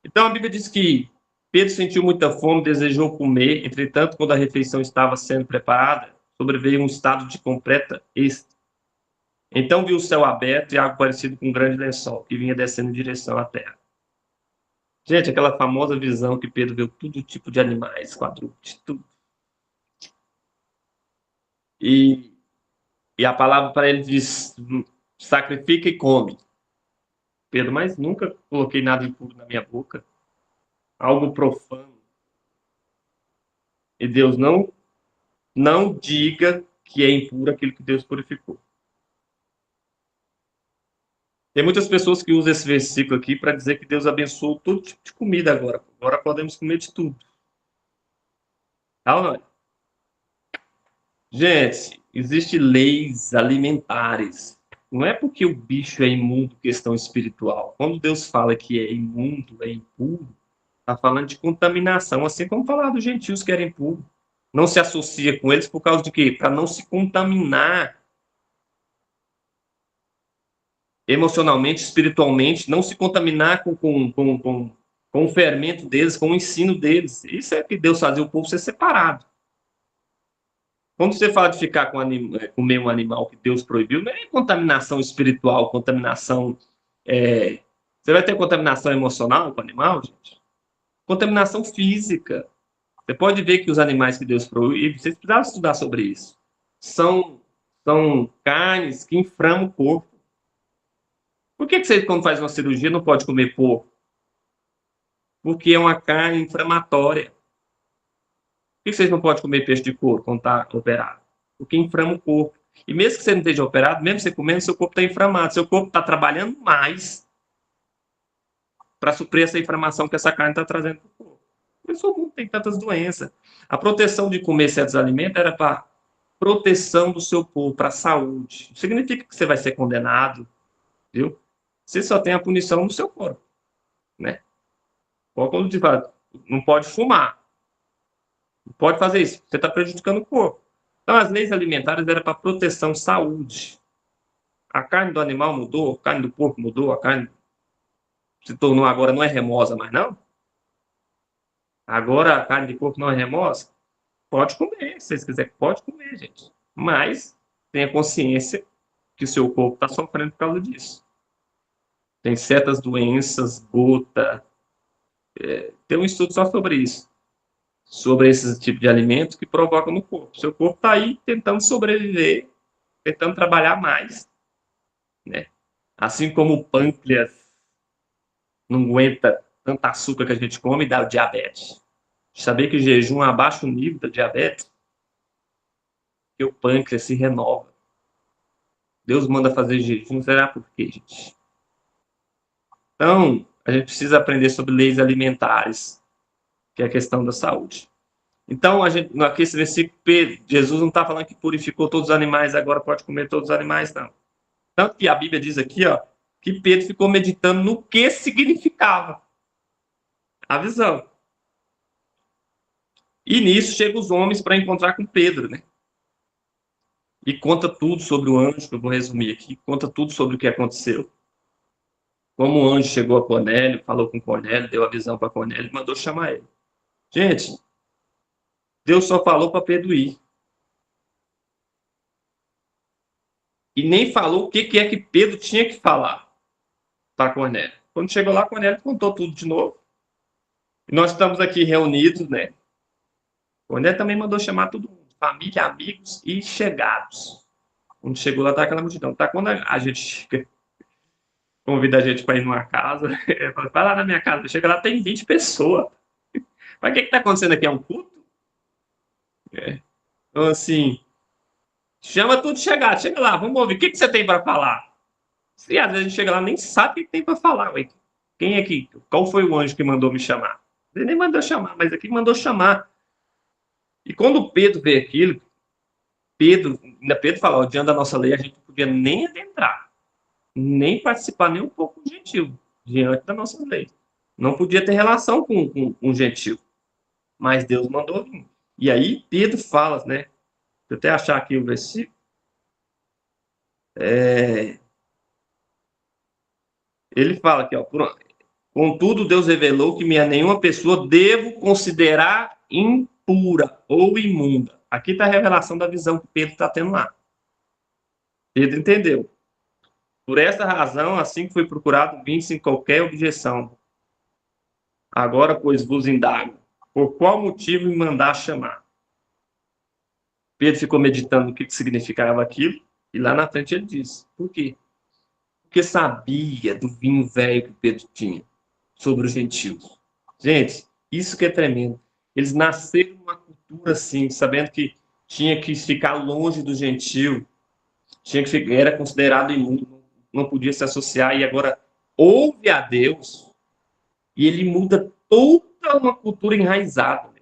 Então a Bíblia diz que Pedro sentiu muita fome, desejou comer, entretanto, quando a refeição estava sendo preparada, sobreveio um estado de completa êxtase. Então viu o céu aberto e algo parecido com um grande lençol, que vinha descendo em direção à terra. Gente, aquela famosa visão que Pedro viu todo tipo de animais, quadrúpedes, tudo. E a palavra para ele diz, sacrifica e come. Pedro, mas nunca coloquei nada impuro na minha boca. Algo profano. E Deus não diga que é impuro aquilo que Deus purificou. Tem muitas pessoas que usam esse versículo aqui para dizer que Deus abençoou todo tipo de comida agora. Agora podemos comer de tudo. Tá ou não? Gente, existem leis alimentares. Não é porque o bicho é imundo, questão espiritual. Quando Deus fala que é imundo, é impuro, está falando de contaminação, assim como falar dos gentios que eram impuros. Não se associa com eles por causa de quê? Para não se contaminar emocionalmente, espiritualmente, não se contaminar com o fermento deles, com o ensino deles. Isso é que Deus fazia o povo ser separado. Quando você fala de ficar comer um animal que Deus proibiu, não é contaminação espiritual, contaminação... Você vai ter contaminação emocional com o animal, gente? Contaminação física. Você pode ver que os animais que Deus proíbe, vocês precisavam estudar sobre isso, são carnes que inflamam o corpo. Por que você, quando faz uma cirurgia, não pode comer porco? Porque é uma carne inflamatória. Por que vocês não podem comer peixe de couro quando está operado? Porque inflama o corpo. E mesmo que você não esteja operado, mesmo você comendo, seu corpo está inflamado. Seu corpo está trabalhando mais para suprir essa inflamação que essa carne está trazendo para o corpo. Por isso o mundo tem tantas doenças. A proteção de comer certos alimentos era para proteção do seu corpo, para a saúde. Não significa que você vai ser condenado, viu? Você só tem a punição no seu corpo, né? Ou quando te fala, não pode fumar. Não pode fazer isso. Você está prejudicando o corpo. Então, as leis alimentares eram para proteção, saúde. A carne do animal mudou, a carne do porco mudou, a carne se tornou agora, não é remosa mais, não? Agora a carne de porco não é remosa? Pode comer, se vocês quiserem, pode comer, gente. Mas tenha consciência que o seu corpo está sofrendo por causa disso. Tem certas doenças, gota. Tem um estudo só sobre isso. Sobre esse tipo de alimentos que provocam no corpo. Seu corpo está aí tentando sobreviver, tentando trabalhar mais, né? Assim como o pâncreas não aguenta tanto açúcar que a gente come e dá o diabetes. Saber que o jejum abaixa o nível da diabetes, que o pâncreas se renova. Deus manda fazer jejum, será por quê, gente? Então, a gente precisa aprender sobre leis alimentares, que é a questão da saúde. Então, aqui esse versículo, Jesus não está falando que purificou todos os animais, agora pode comer todos os animais, não. Tanto que a Bíblia diz aqui, ó, que Pedro ficou meditando no que significava a visão. E nisso chegam os homens para encontrar com Pedro, né? E conta tudo sobre o anjo, que eu vou resumir aqui, conta tudo sobre o que aconteceu. Como o anjo chegou a Cornélio, falou com Cornélio, deu a visão para Cornélio e mandou chamar ele. Gente, Deus só falou para Pedro ir. E nem falou o que é que Pedro tinha que falar para Cornélio. Quando chegou lá, Cornélio contou tudo de novo. E nós estamos aqui reunidos, né? Cornélio também mandou chamar todo mundo, família, amigos e chegados. Quando chegou lá, tá aquela multidão. Tá quando a gente convida a gente para ir numa casa, vai lá na minha casa, chega lá, tem 20 pessoas. Mas o que está acontecendo aqui? É um culto? Então, assim, chama tudo chegado, chega lá, vamos ouvir, o que você tem para falar? E às vezes a gente chega lá nem sabe o que tem para falar. Ué. Quem é que, qual foi o anjo que mandou me chamar? Ele nem mandou chamar, mas aqui mandou chamar. E quando Pedro vê aquilo, Pedro fala, ó, diante da nossa lei, a gente não podia nem adentrar, nem participar nem um pouco com gentil, diante da nossa lei. Não podia ter relação com gentil. Mas Deus mandou vir. E aí Pedro fala, né? Deixa eu até achar aqui o versículo. Ele fala aqui, ó. Contudo, Deus revelou que a nenhuma pessoa devo considerar impura ou imunda. Aqui está a revelação da visão que Pedro está tendo lá. Pedro entendeu. Por essa razão, assim que foi procurado, vim sem qualquer objeção. Agora, pois, vos indago, por qual motivo me mandar chamar? Pedro ficou meditando o que significava aquilo, e lá na frente ele disse, por quê? Porque sabia do vinho velho que Pedro tinha sobre os gentios. Gente, isso que é tremendo. Eles nasceram numa cultura assim, sabendo que tinha que ficar longe do gentio, era considerado imundo, não podia se associar, e agora ouve a Deus, e ele muda toda uma cultura enraizada.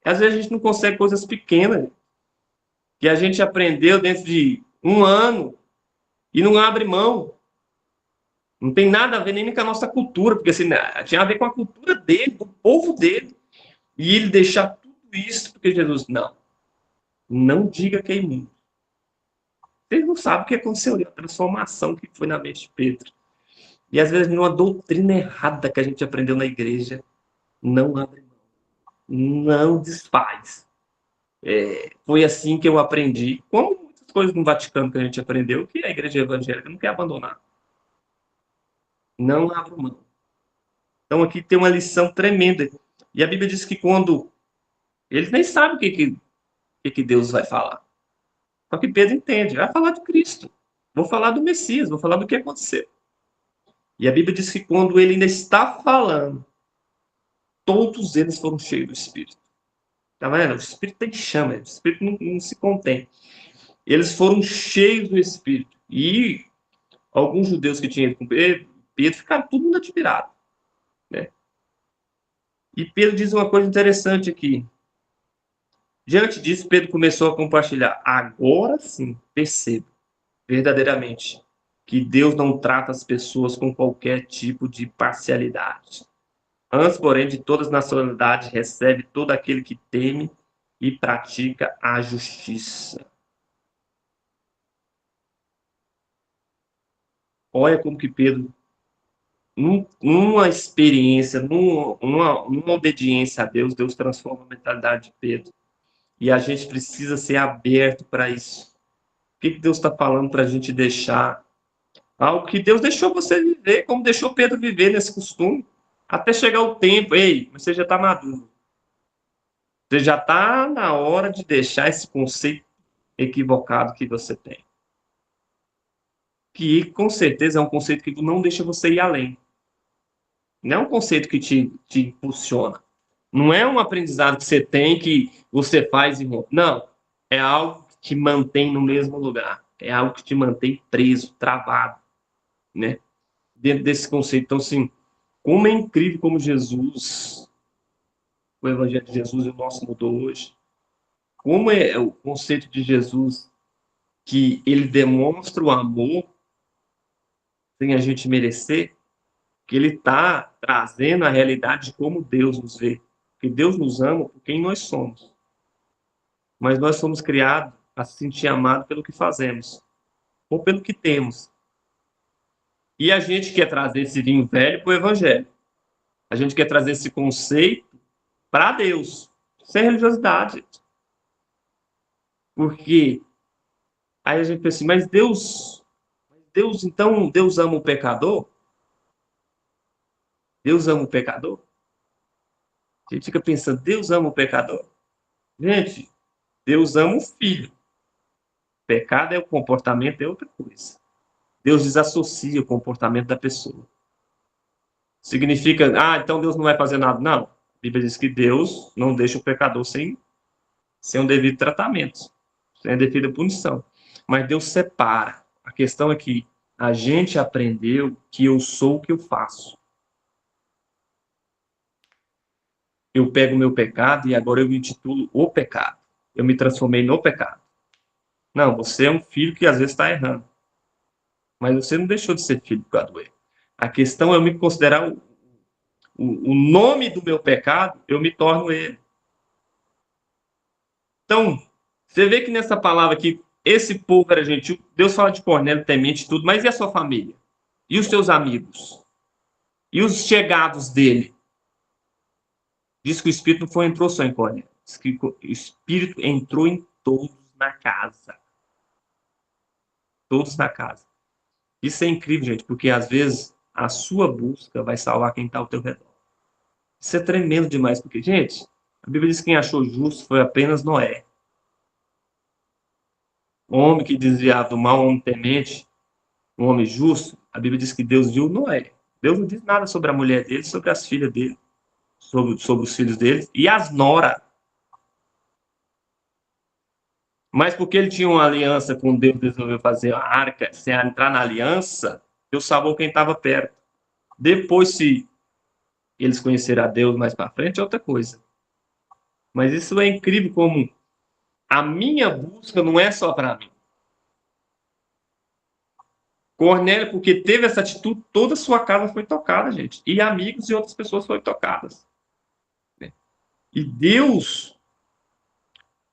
Às vezes a gente não consegue coisas pequenas, que a gente aprendeu dentro de um ano, e não abre mão. Não tem nada a ver nem com a nossa cultura, porque assim, tinha a ver com a cultura dele, do povo dele. E ele deixar tudo isso, porque Jesus, não diga que é imundo. Vocês não sabem o que aconteceu ali, a transformação que foi na mente de Pedro. E às vezes, numa doutrina errada que a gente aprendeu na igreja, não abre mão, não desfaz. Foi assim que eu aprendi, como muitas coisas no Vaticano que a gente aprendeu, que a igreja evangélica não quer abandonar. Não abre mão. Então aqui tem uma lição tremenda. E a Bíblia diz que quando eles nem sabem o que Deus vai falar. Só que Pedro entende, vai falar de Cristo. Vou falar do Messias, vou falar do que aconteceu. E a Bíblia diz que quando ele ainda está falando, todos eles foram cheios do Espírito. Tá vendo? O Espírito tem chama, o Espírito não se contém. Eles foram cheios do Espírito. E alguns judeus que tinham ido com Pedro ficaram tudo muito admirados. Né? E Pedro diz uma coisa interessante aqui. Diante disso, Pedro começou a compartilhar. Agora sim, percebo verdadeiramente que Deus não trata as pessoas com qualquer tipo de parcialidade. Antes, porém, de todas as nacionalidades, recebe todo aquele que teme e pratica a justiça. Olha como que Pedro, numa experiência, numa obediência a Deus, Deus transforma a mentalidade de Pedro. E a gente precisa ser aberto para isso. O que Deus está falando para a gente deixar? Algo que Deus deixou você viver, como deixou Pedro viver nesse costume. Até chegar o tempo, você já está maduro. Você já está na hora de deixar esse conceito equivocado que você tem. Que, com certeza, é um conceito que não deixa você ir além. Não é um conceito que te impulsiona. Não é um aprendizado que você tem, que você faz e rompe. Não. É algo que te mantém no mesmo lugar. É algo que te mantém preso, travado. Né? Dentro desse conceito. Então, assim, como é incrível como Jesus, o Evangelho de Jesus e o nosso mudou hoje. Como é o conceito de Jesus que ele demonstra o amor sem a gente merecer, que ele está trazendo a realidade de como Deus nos vê. Porque Deus nos ama por quem nós somos. Mas nós somos criados a se sentir amado pelo que fazemos, ou pelo que temos. E a gente quer trazer esse vinho velho para o Evangelho. A gente quer trazer esse conceito para Deus, sem religiosidade. Porque aí a gente pensa assim, mas Deus, então, Deus ama o pecador? Deus ama o pecador? A gente fica pensando, Deus ama o pecador? Gente, Deus ama o filho. Pecado é o comportamento, é outra coisa. Deus desassocia o comportamento da pessoa. Significa, então Deus não vai fazer nada. Não. A Bíblia diz que Deus não deixa o pecador sem um devido tratamento, sem a devida punição. Mas Deus separa. A questão é que a gente aprendeu que eu sou o que eu faço. Eu pego o meu pecado e agora eu me intitulo o pecado. Eu me transformei no pecado. Não, você é um filho que às vezes está errando. Mas você não deixou de ser filho por causa do erro. A questão é eu me considerar o nome do meu pecado, eu me torno ele. Então, você vê que nessa palavra aqui, esse povo era gentil, Deus fala de Cornélio, temente e tudo, mas e a sua família? E os seus amigos? E os chegados dele? Diz que o Espírito não entrou só em Cornélio. Diz que o Espírito entrou em todos na casa. Todos na casa. Isso é incrível, gente, porque às vezes a sua busca vai salvar quem está ao teu redor. Isso é tremendo demais, porque, gente, a Bíblia diz que quem achou justo foi apenas Noé. Um homem que desviava do mal, um homem temente, um homem justo, a Bíblia diz que Deus viu Noé. Deus não diz nada sobre a mulher dele, sobre as filhas dele, sobre os filhos dele e as noras. Mas porque ele tinha uma aliança com Deus, resolveu fazer a arca, sem entrar na aliança, Deus salvou quem estava perto. Depois, se eles conheceram a Deus mais para frente, é outra coisa. Mas isso é incrível como a minha busca não é só para mim. Cornélio, porque teve essa atitude, toda a sua casa foi tocada, gente. E amigos e outras pessoas foram tocadas. E Deus,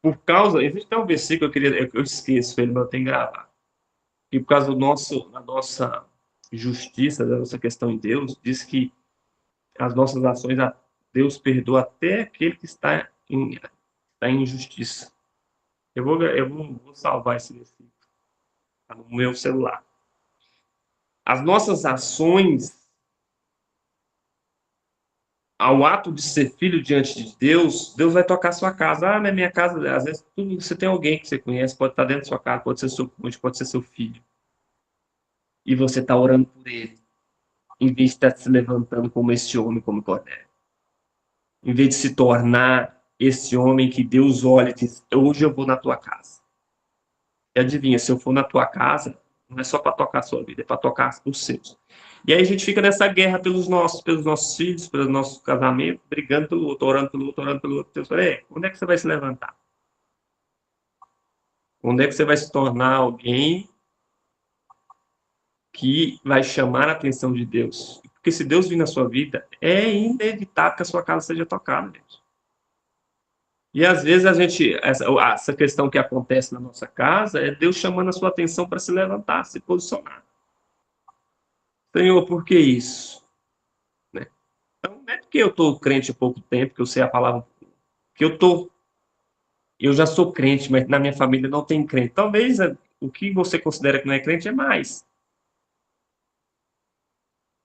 por causa... Existe até um versículo que eu esqueço, ele não tem que gravar. E por causa da nossa justiça, da nossa questão em Deus, diz que as nossas ações, Deus perdoa até aquele que está em injustiça. Eu vou salvar esse versículo no meu celular. As nossas ações, ao ato de ser filho diante de Deus, Deus vai tocar a sua casa. Na minha casa, às vezes, você tem alguém que você conhece, pode estar dentro da sua casa, pode ser seu cônjuge, pode ser seu filho. E você está orando por ele, em vez de estar se levantando como esse homem, como Cornélio. Em vez de se tornar esse homem que Deus olha e diz, hoje eu vou na tua casa. E adivinha, se eu for na tua casa, não é só para tocar a sua vida, é para tocar os seus. E aí a gente fica nessa guerra pelos nossos filhos, pelo nosso casamento, brigando pelo outro, orando pelo outro, orando pelo outro. Deus fala, onde é que você vai se levantar? Onde é que você vai se tornar alguém que vai chamar a atenção de Deus? Porque se Deus vir na sua vida, é inevitável que a sua casa seja tocada, gente. E às vezes essa questão que acontece na nossa casa é Deus chamando a sua atenção para se levantar, se posicionar. Senhor, por que isso? Né? Então, não é porque eu estou crente há pouco tempo, que eu sei a palavra, que eu já sou crente, mas na minha família não tem crente. Talvez o que você considera que não é crente é mais.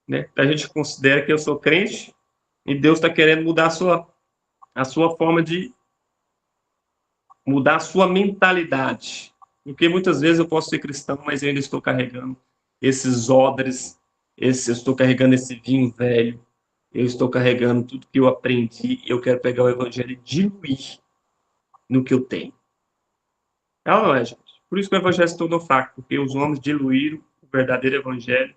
Né? A gente considera que eu sou crente e Deus está querendo mudar a sua forma de mudar a sua mentalidade. Porque muitas vezes eu posso ser cristão, mas eu ainda estou carregando esses odres, eu estou carregando esse vinho velho, eu estou carregando tudo que eu aprendi, e eu quero pegar o evangelho e diluir no que eu tenho. Ela não é, gente. Por isso que o evangelho se tornou fraco, porque os homens diluíram o verdadeiro evangelho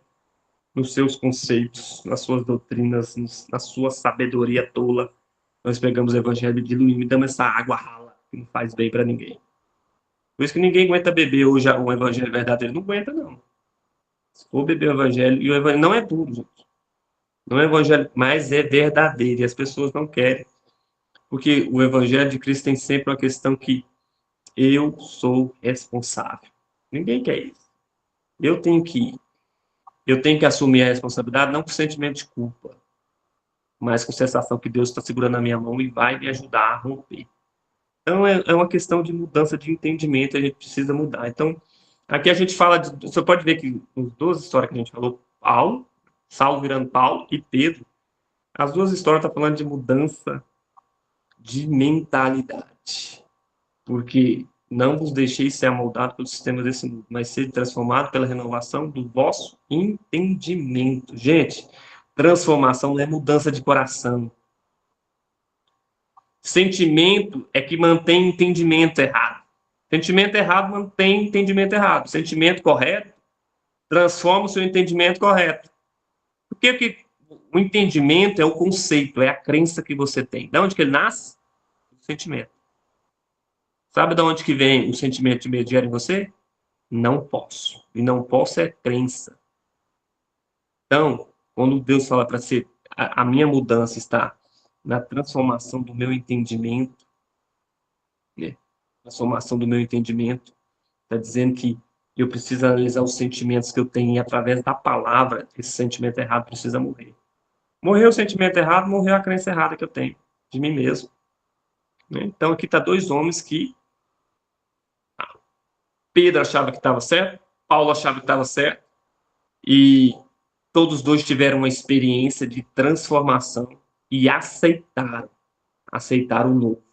nos seus conceitos, nas suas doutrinas, na sua sabedoria tola. Nós pegamos o evangelho e diluímos e damos essa água rala que não faz bem para ninguém. Por isso que ninguém aguenta beber hoje um evangelho verdadeiro. Não aguenta, não. Se for beber o evangelho, e o evangelho não é duro, gente. Não é evangelho, mas é verdadeiro, e as pessoas não querem. Porque o evangelho de Cristo tem sempre uma questão que eu sou responsável. Ninguém quer isso. Eu tenho que ir. Eu tenho que assumir a responsabilidade, não com sentimento de culpa, mas com sensação que Deus está segurando a minha mão e vai me ajudar a romper. Então, é uma questão de mudança de entendimento, a gente precisa mudar. Então, aqui a gente fala, você pode ver que nas duas histórias que a gente falou, Saulo virando Paulo e Pedro, as duas histórias estão falando de mudança de mentalidade. Porque não vos deixeis ser amoldado pelo sistema desse mundo, mas ser transformado pela renovação do vosso entendimento. Gente, transformação não é mudança de coração. Sentimento é que mantém entendimento errado. Sentimento errado mantém entendimento errado. Sentimento correto transforma o seu entendimento correto. Porque o entendimento é o conceito, é a crença que você tem. De onde que ele nasce? O sentimento. Sabe de onde que vem o sentimento de medo em você? Não posso. E não posso é crença. Então, quando Deus fala para ser, a minha mudança está na transformação do meu entendimento, né? Transformação do meu entendimento, está dizendo que eu preciso analisar os sentimentos que eu tenho e através da palavra, esse sentimento errado precisa morrer. Morreu o sentimento errado, morreu a crença errada que eu tenho de mim mesmo. Né? Então, aqui está dois homens que Pedro achava que estava certo, Paulo achava que estava certo, e todos dois tiveram uma experiência de transformação e aceitaram o novo.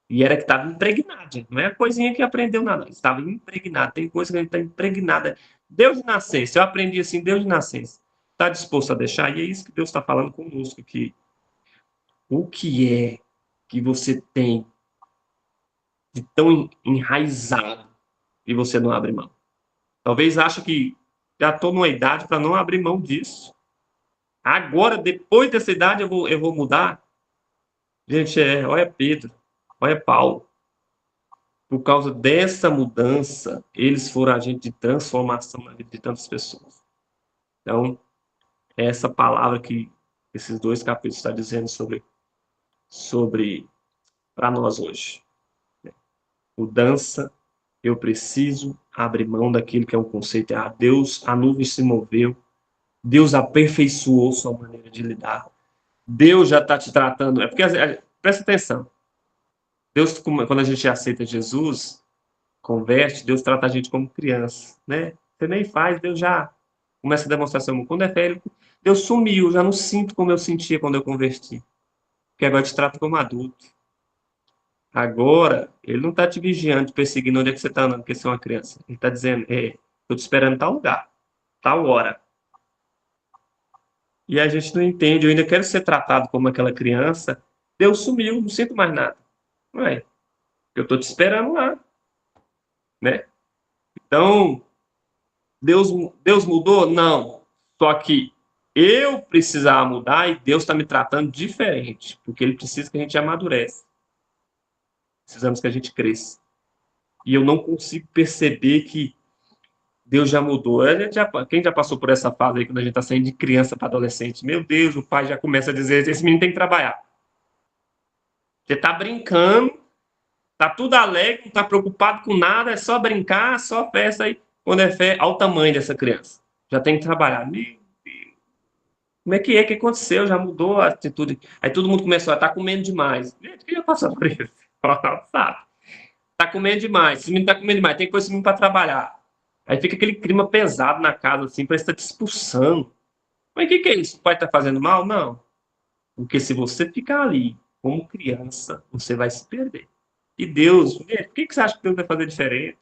E era que estava impregnado, gente. Não é a coisinha que aprendeu nada, estava impregnado. Tem coisa que a gente está impregnada. Deus de nascença, eu aprendi assim, Deus de nascença. Está disposto a deixar? E é isso que Deus está falando conosco aqui. O que é que você tem de tão enraizado e você não abre mão? Talvez ache que já estou numa idade para não abrir mão disso. Agora, depois dessa idade, eu vou mudar. Gente, olha Pedro, olha Paulo. Por causa dessa mudança, eles foram agentes de transformação na vida de tantas pessoas. Então, é essa palavra que esses dois capítulos estão dizendo sobre para nós hoje. Mudança, eu preciso abrir mão daquilo que é um conceito errado. Deus, a nuvem se moveu, Deus aperfeiçoou sua maneira de lidar. Deus já está te tratando. É porque, presta atenção. Deus, quando a gente aceita Jesus, converte, Deus trata a gente como criança, né? Você nem faz, Deus já começa a demonstrar seu amor. Quando é velho, Deus sumiu, já não sinto como eu sentia quando eu converti. Porque agora te trata como adulto. Agora, ele não está te vigiando, te perseguindo onde é que você está andando, porque você é uma criança. Ele está dizendo, estou te esperando em tal lugar, tal hora. E a gente não entende, eu ainda quero ser tratado como aquela criança. Deus sumiu, não sinto mais nada. Ué, eu estou te esperando lá. Né? Então, Deus mudou? Não. Só que eu precisava mudar e Deus está me tratando diferente, porque Ele precisa que a gente amadureça. Precisamos que a gente cresça. E eu não consigo perceber que Deus já mudou. Quem já passou por essa fase aí, quando a gente está saindo de criança para adolescente? Meu Deus, o pai já começa a dizer, esse menino tem que trabalhar. Você está brincando, tá tudo alegre, não está preocupado com nada, é só brincar, só festa aí. Quando é fé, ao tamanho dessa criança. Já tem que trabalhar. Meu Deus. Como é que aconteceu? Já mudou a atitude. Aí todo mundo começou a estar comendo demais. Gente, quem já passou por isso? Sabe? Tá comendo demais. Esse menino tá comendo demais. Tem que pôr esse menino para trabalhar. Aí fica aquele clima pesado na casa, assim, parece que tá te expulsando. Mas o que é isso? O pai tá fazendo mal? Não. Porque se você ficar ali como criança, você vai se perder. E Deus, por que você acha que Deus vai fazer diferente?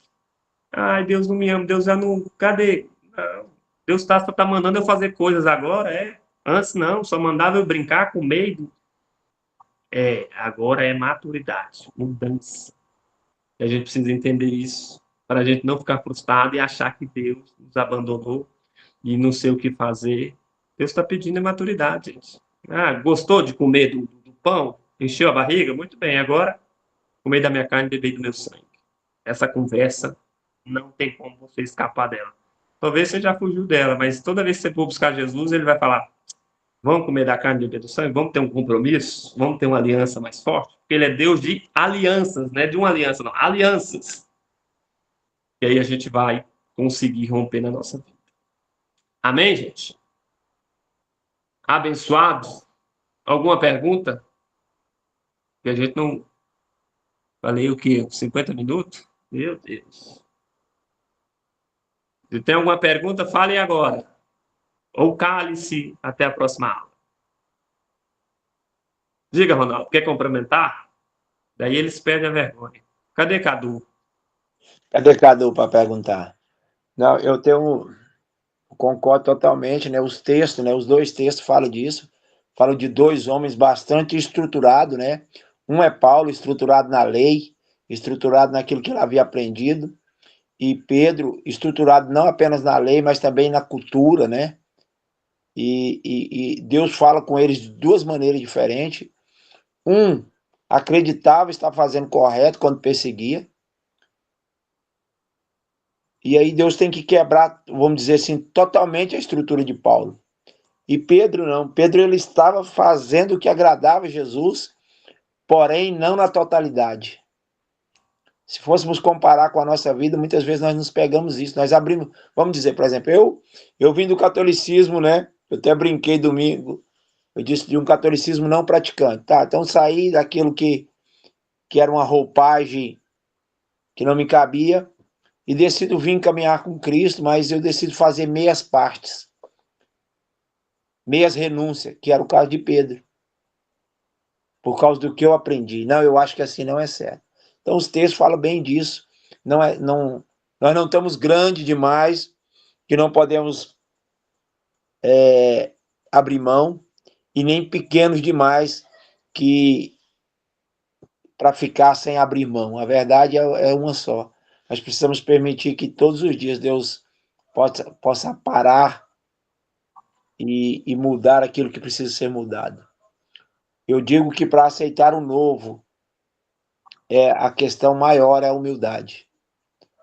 Ai, Deus não me ama, Deus já não. Cadê? Não. Deus só tá mandando eu fazer coisas agora, Antes não, só mandava eu brincar com medo. Agora é maturidade, mudança. E a gente precisa entender isso, para a gente não ficar frustrado e achar que Deus nos abandonou e não sei o que fazer. Deus está pedindo maturidade, gente. Gostou de comer do pão? Encheu a barriga? Muito bem, agora comer da minha carne e beber do meu sangue. Essa conversa não tem como você escapar dela. talvez você já fugiu dela, mas toda vez que você for buscar Jesus, ele vai falar: vamos comer da carne e beber do sangue, vamos ter um compromisso, vamos ter uma aliança mais forte, porque ele é Deus de alianças, não é de uma aliança, não, alianças. E aí a gente vai conseguir romper na nossa vida. Amém, gente? Abençoados? Alguma pergunta? Que a gente não... Falei o quê? 50 minutos? Meu Deus. Se tem alguma pergunta, fale agora. Ou cale-se até a próxima aula. Diga, Ronaldo, quer complementar? Daí eles perdem a vergonha. Cadê Cadu? Cadê Cadu para perguntar? Não, concordo totalmente, né? Os textos, né? Os dois textos falam disso. Falam de dois homens bastante estruturados, né? Um é Paulo, estruturado na lei, estruturado naquilo que ele havia aprendido, e Pedro, estruturado não apenas na lei, mas também na cultura, né? E Deus fala com eles de duas maneiras diferentes. Um acreditava estar fazendo correto quando perseguia, e aí Deus tem que quebrar, vamos dizer assim, totalmente a estrutura de Paulo. E Pedro não. Pedro ele estava fazendo o que agradava a Jesus, porém não na totalidade. Se fôssemos comparar com a nossa vida, muitas vezes nós nos pegamos isso. Nós abrimos, vamos dizer, por exemplo, eu vim do catolicismo, né? Eu até brinquei domingo, eu disse de um catolicismo não praticante. Tá, então saí daquilo que era uma roupagem que não me cabia e decido vir caminhar com Cristo, mas eu decido fazer meias partes, meias renúncias, que era o caso de Pedro, por causa do que eu aprendi. Não, eu acho que assim não é certo. Então os textos falam bem disso. Nós não estamos grandes demais, que não podemos abrir mão, e nem pequenos demais, que para ficar sem abrir mão. A verdade é uma só. Nós precisamos permitir que todos os dias Deus possa parar e mudar aquilo que precisa ser mudado. Eu digo que para aceitar o novo, a questão maior é a humildade.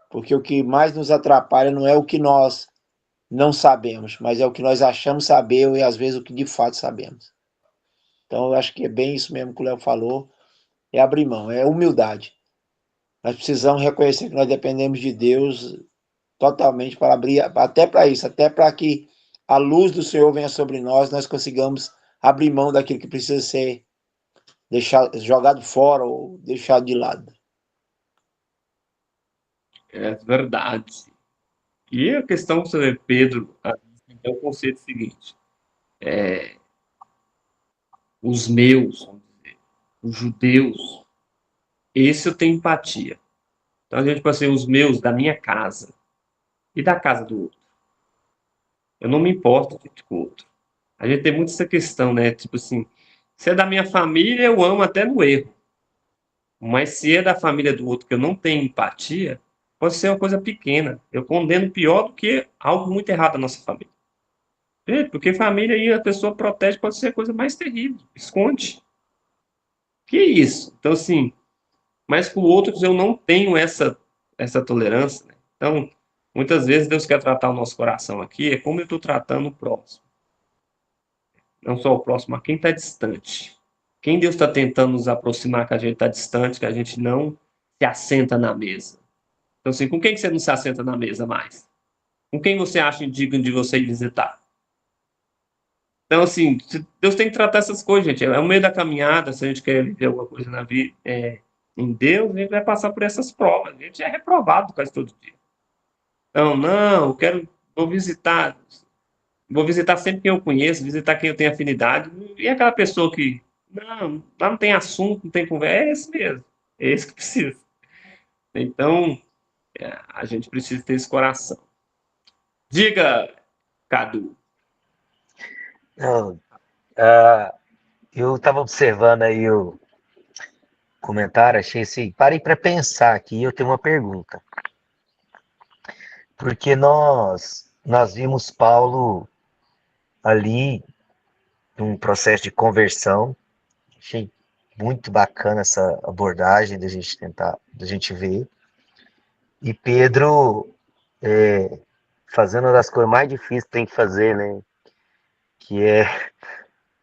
Porque o que mais nos atrapalha não é o que nós não sabemos, mas é o que nós achamos saber e às vezes o que de fato sabemos. Então eu acho que é bem isso mesmo que o Léo falou, é abrir mão, é humildade. Nós precisamos reconhecer que nós dependemos de Deus totalmente para abrir, até para isso, até para que a luz do Senhor venha sobre nós, nós consigamos abrir mão daquilo que precisa ser jogado fora ou deixado de lado. É verdade. E a questão sobre Pedro é o conceito seguinte: os meus, vamos dizer, os judeus, esse eu tenho empatia. Então a gente pode ser os meus da minha casa e da casa do outro. Eu não me importo com o outro. A gente tem muito essa questão, né? Tipo assim, se é da minha família, eu amo até no erro. Mas se é da família do outro que eu não tenho empatia, pode ser uma coisa pequena. Eu condeno pior do que algo muito errado da nossa família. Porque família aí a pessoa protege, pode ser a coisa mais terrível. Esconde. Que isso? Então, assim, mas com outros eu não tenho essa tolerância, né? Então, muitas vezes Deus quer tratar o nosso coração aqui, é como eu estou tratando o próximo. Não só o próximo, mas quem está distante. Quem Deus está tentando nos aproximar, que a gente está distante, que a gente não se assenta na mesa. Então, assim, com quem que você não se assenta na mesa mais? Com quem você acha indigno de você ir visitar? Então, assim, Deus tem que tratar essas coisas, gente. É o meio da caminhada, se a gente quer viver alguma coisa na vida, em Deus, a gente vai passar por essas provas. A gente é reprovado quase todo dia. Então, não, vou visitar sempre quem eu conheço, visitar quem eu tenho afinidade. E aquela pessoa que, não, lá não tem assunto, não tem conversa, é esse mesmo. É esse que precisa. Então, a gente precisa ter esse coração. Diga, Cadu. Não, eu estava observando aí o comentário, achei assim, parei para pensar aqui e eu tenho uma pergunta. Porque nós vimos Paulo ali num processo de conversão. Achei muito bacana essa abordagem da gente ver. E Pedro fazendo uma das coisas mais difíceis que tem que fazer, né? Que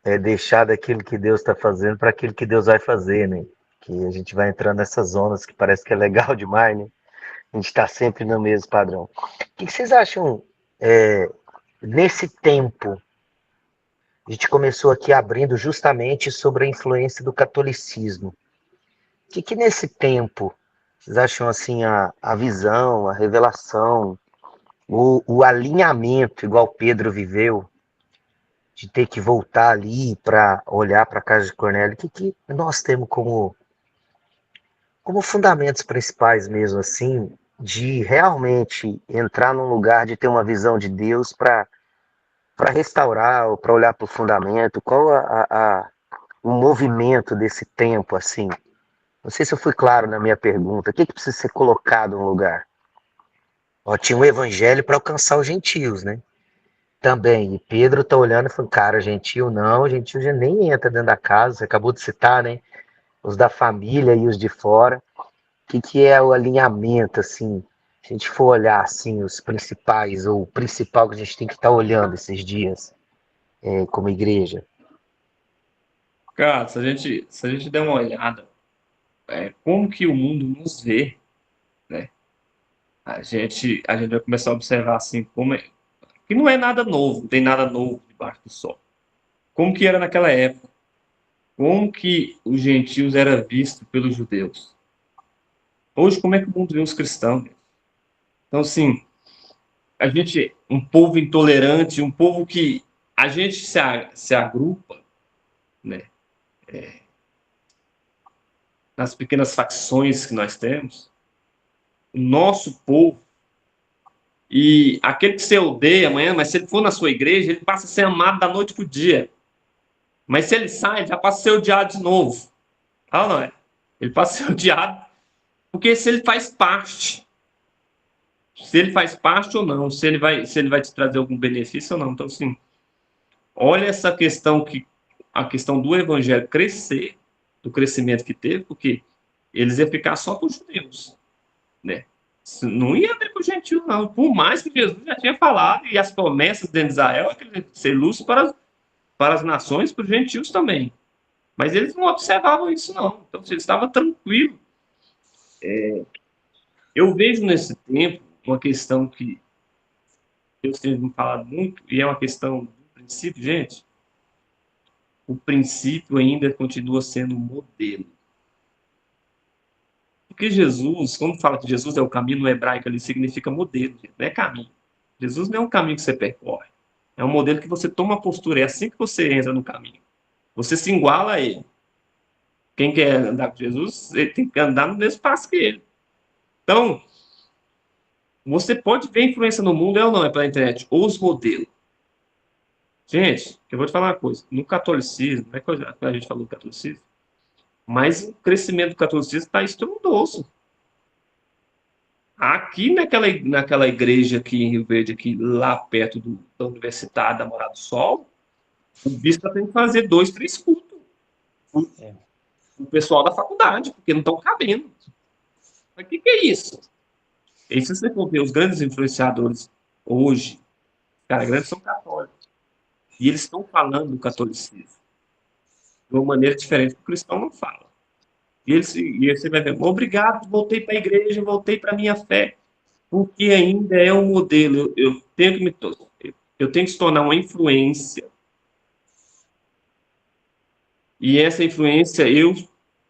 é deixar daquilo que Deus está fazendo para aquilo que Deus vai fazer, né? Que a gente vai entrando nessas zonas que parece que é legal demais, né? A gente está sempre no mesmo padrão. O que vocês acham nesse tempo? A gente começou aqui abrindo justamente sobre a influência do catolicismo. O que nesse tempo vocês acham assim a visão, a revelação, o alinhamento, igual Pedro viveu, de ter que voltar ali para olhar para a casa de Cornélio? O que nós temos como fundamentos principais mesmo assim, de realmente entrar num lugar de ter uma visão de Deus para restaurar ou para olhar para o fundamento? Qual o movimento desse tempo assim? Não sei se eu fui claro na minha pergunta. O que precisa ser colocado no lugar? Ó, tinha um evangelho para alcançar os gentios, né? Também. E Pedro tá olhando e falando, cara, gentil já nem entra dentro da casa. Você acabou de citar, né? Os da família e os de fora. O que é o alinhamento, assim? Se a gente for olhar, assim, os principais, ou o principal que a gente tem que estar olhando esses dias, como igreja. Cara, se a gente der uma olhada, como que o mundo nos vê, né? A gente vai começar a observar assim como que não é nada novo, não tem nada novo debaixo do sol. Como que era naquela época? Como que os gentios eram vistos pelos judeus? Hoje, como é que o mundo vê os cristãos? Então, assim, a gente, um povo intolerante, um povo que a gente se agrupa, né? Nas pequenas facções que nós temos, o nosso povo, e aquele que você odeia amanhã, mas se ele for na sua igreja, ele passa a ser amado da noite para o dia. Mas se ele sai, já passa a ser odiado de novo. Ah, não é? Ele passa a ser odiado, porque se ele faz parte, ou não, se ele vai te trazer algum benefício ou não. Então, assim, olha essa questão a questão do evangelho crescer, do crescimento que teve, porque eles iam ficar só com os judeus, né? Não ia ter para o gentio, não. Por mais que Jesus já tinha falado, e as promessas dentro de Israel, que ele ia ser luz para as nações, para os gentios também. Mas eles não observavam isso, não. Então, eles estavam tranquilos. Eu vejo nesse tempo uma questão que Deus tem me falado muito, e é uma questão do princípio, gente. O princípio ainda continua sendo modelo. Porque Jesus, quando fala que Jesus é o caminho no hebraico, ele significa modelo, gente, não é caminho. Jesus não é um caminho que você percorre. É um modelo que você toma a postura. É assim que você entra no caminho. Você se iguala a ele. Quem quer andar com Jesus, ele tem que andar no mesmo passo que ele. Então, você pode ver influência no mundo, ou não, é pela internet, os modelos. Gente, eu vou te falar uma coisa. No catolicismo, não é coisa que a gente falou do catolicismo, mas o crescimento do catolicismo está estrondoso. Aqui naquela igreja aqui em Rio Verde, aqui, lá perto da Universidade da Morada do Sol, o bispo tem que fazer 2, 3 cultos. O pessoal da faculdade, porque não estão cabendo. Mas o que é isso? E se você for ver os grandes influenciadores hoje, cara, grandes são católicos. E eles estão falando do catolicismo de uma maneira diferente que o cristão não fala. E você vai ver, obrigado, voltei para a igreja, voltei para a minha fé, porque ainda é um modelo. Eu tenho que se tornar uma influência. E essa influência, eu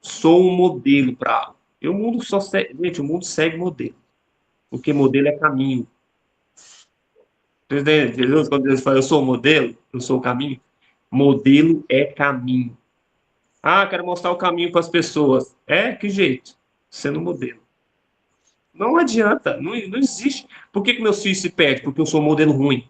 sou um modelo para algo. O mundo gente, o mundo segue modelo. Porque modelo é caminho. Entendeu? Quando Deus fala, eu sou o modelo, eu sou o caminho. Modelo é caminho. Ah, quero mostrar o caminho para as pessoas. Que jeito? Sendo modelo. Não adianta, não existe. Por que meus filhos se perdem? Porque eu sou um modelo ruim.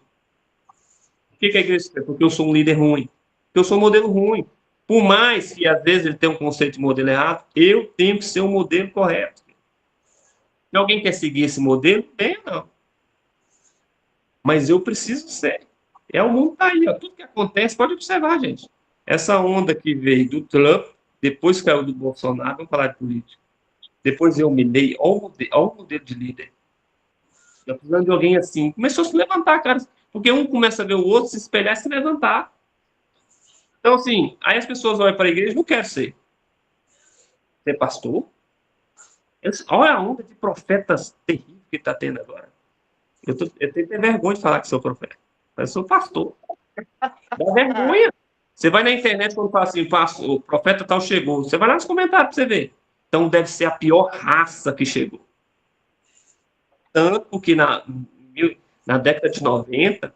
Por que a igreja se perde? Porque eu sou um líder ruim. Porque eu sou um modelo ruim. Por mais que às vezes ele tenha um conceito de modelo errado, eu tenho que ser um modelo correto. Se alguém quer seguir esse modelo, bem ou não. Mas eu preciso ser. O mundo tá aí, ó. Tudo que acontece, pode observar, gente. Essa onda que veio do Trump, depois caiu do Bolsonaro, vamos falar de política. Depois eu minei, olha o modelo de líder. Tá precisando de alguém assim. Começou a se levantar, cara. Porque um começa a ver o outro se espelhar e se levantar. Então, assim, aí as pessoas olham para a igreja e não querem ser pastor. Olha a onda de profetas terríveis que está tendo agora. Eu tenho que ter vergonha de falar que sou profeta. Mas eu sou pastor. Dá vergonha. Você vai na internet quando fala assim, o profeta tal chegou. Você vai lá nos comentários para você ver. Então deve ser a pior raça que chegou. Tanto que na década de 90,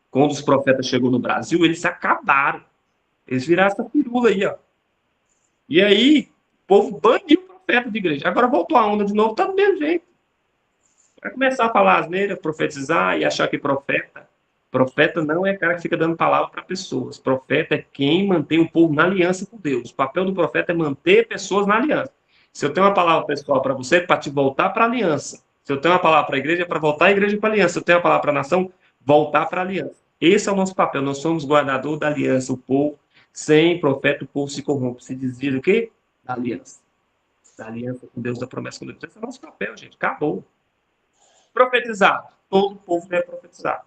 quando os profetas chegou no Brasil, eles se acabaram. Eles viraram essa pirula aí, ó. E aí, o povo baniu o profeta de igreja. Agora voltou a onda de novo, tá do mesmo jeito. Vai começar a falar asneira, profetizar e achar que profeta não é cara que fica dando palavra para pessoas. Profeta é quem mantém o povo na aliança com Deus. O papel do profeta é manter pessoas na aliança. Se eu tenho uma palavra pessoal para você, é para te voltar para a aliança. Se eu tenho uma palavra para a igreja, é para voltar a igreja para a aliança. Se eu tenho uma palavra para a nação, voltar para a aliança. Esse é o nosso papel. Nós somos guardador da aliança. O povo, sem profeta, o povo se corrompe. Se desvia do quê? Da aliança. Da aliança com Deus, da promessa com Deus. Esse é o nosso papel, gente. Acabou. Profetizar. Todo povo deve profetizar.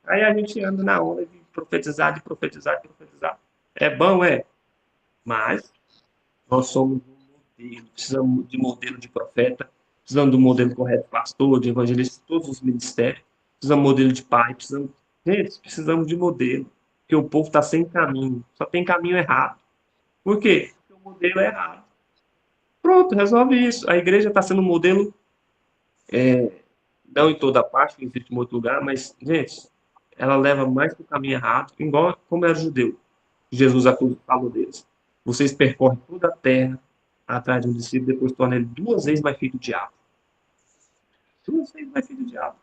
Aí a gente anda na onda de profetizar, de profetizar, de profetizar. É bom, é. Mas nós somos um modelo. Precisamos de modelo de profeta. Precisamos do modelo correto de pastor, de evangelista, de todos os ministérios. Precisamos de modelo de pai. Gente, precisamos de modelo. Porque o povo está sem caminho. Só tem caminho errado. Por quê? Porque o modelo é errado. Pronto, resolve isso. A igreja está sendo um modelo, não em toda parte, não existe em outro lugar, mas, gente, ela leva mais para o caminho errado, igual como era judeu. Jesus falou deles. Vocês percorrem toda a terra atrás de um discípulo, depois tornam ele 2 vezes mais filho do diabo. 2 vezes mais filho do diabo.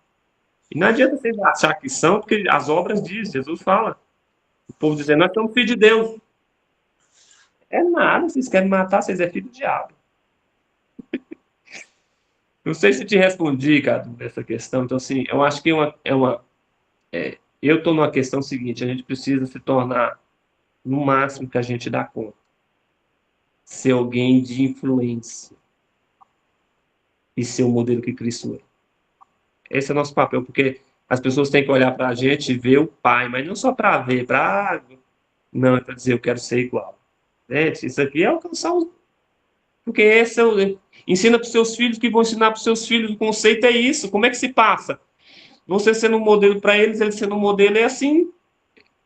E não adianta vocês achar que são, porque as obras dizem, Jesus fala. O povo dizendo, nós somos filhos de Deus. É nada, vocês querem matar, vocês é filho do diabo. Não sei se te respondi, cara, dessa questão. Então, assim, eu acho que eu estou numa questão seguinte, a gente precisa se tornar, no máximo que a gente dá conta, ser alguém de influência e ser o modelo que Cristo é. Esse é o nosso papel, porque as pessoas têm que olhar para a gente e ver o Pai, mas não só para ver, não, é para dizer, eu quero ser igual. Gente, isso aqui é alcançar os... Porque esse é o... Ensina para os seus filhos que vão ensinar para os seus filhos, o conceito é isso. Como é que se passa? Você sendo um modelo para eles, eles sendo um modelo, é assim.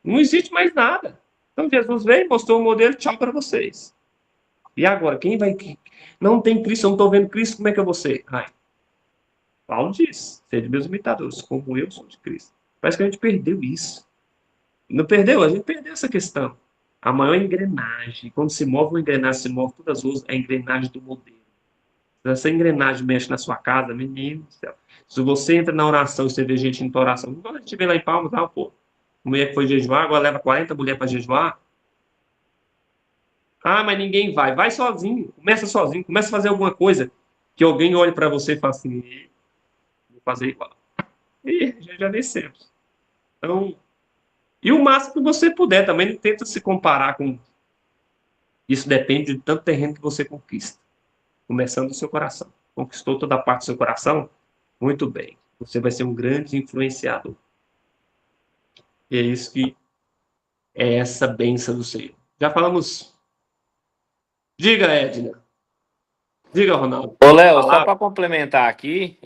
Não existe mais nada. Então Jesus veio, mostrou o modelo, tchau para vocês. E agora, quem vai... Não tem Cristo, eu não estou vendo Cristo, como é que eu vou ser? Ai, Paulo diz, sede meus imitadores, como eu sou de Cristo. Parece que a gente perdeu isso. Não perdeu? A gente perdeu essa questão. A maior engrenagem, quando se move uma engrenagem, se move todas as outras, é a engrenagem do modelo. Se essa engrenagem mexe na sua casa, menino do céu. Se você entra na oração e você vê gente indo para oração, quando a gente vê lá em Palmas, pô, mulher que foi jejuar, agora leva 40 mulheres para jejuar. Ah, mas ninguém vai. Vai sozinho, começa a fazer alguma coisa que alguém olhe para você e fale assim, vou fazer igual. E já vencemos. Então, e o máximo que você puder também, não tenta se comparar com... Isso depende de tanto terreno que você conquista. Começando do seu coração. Conquistou toda a parte do seu coração? Muito bem. Você vai ser um grande influenciador. E é isso que é essa bênção do Senhor. Já falamos. Diga, Edna. Diga, Ronaldo. Ô, Léo, só para complementar aqui,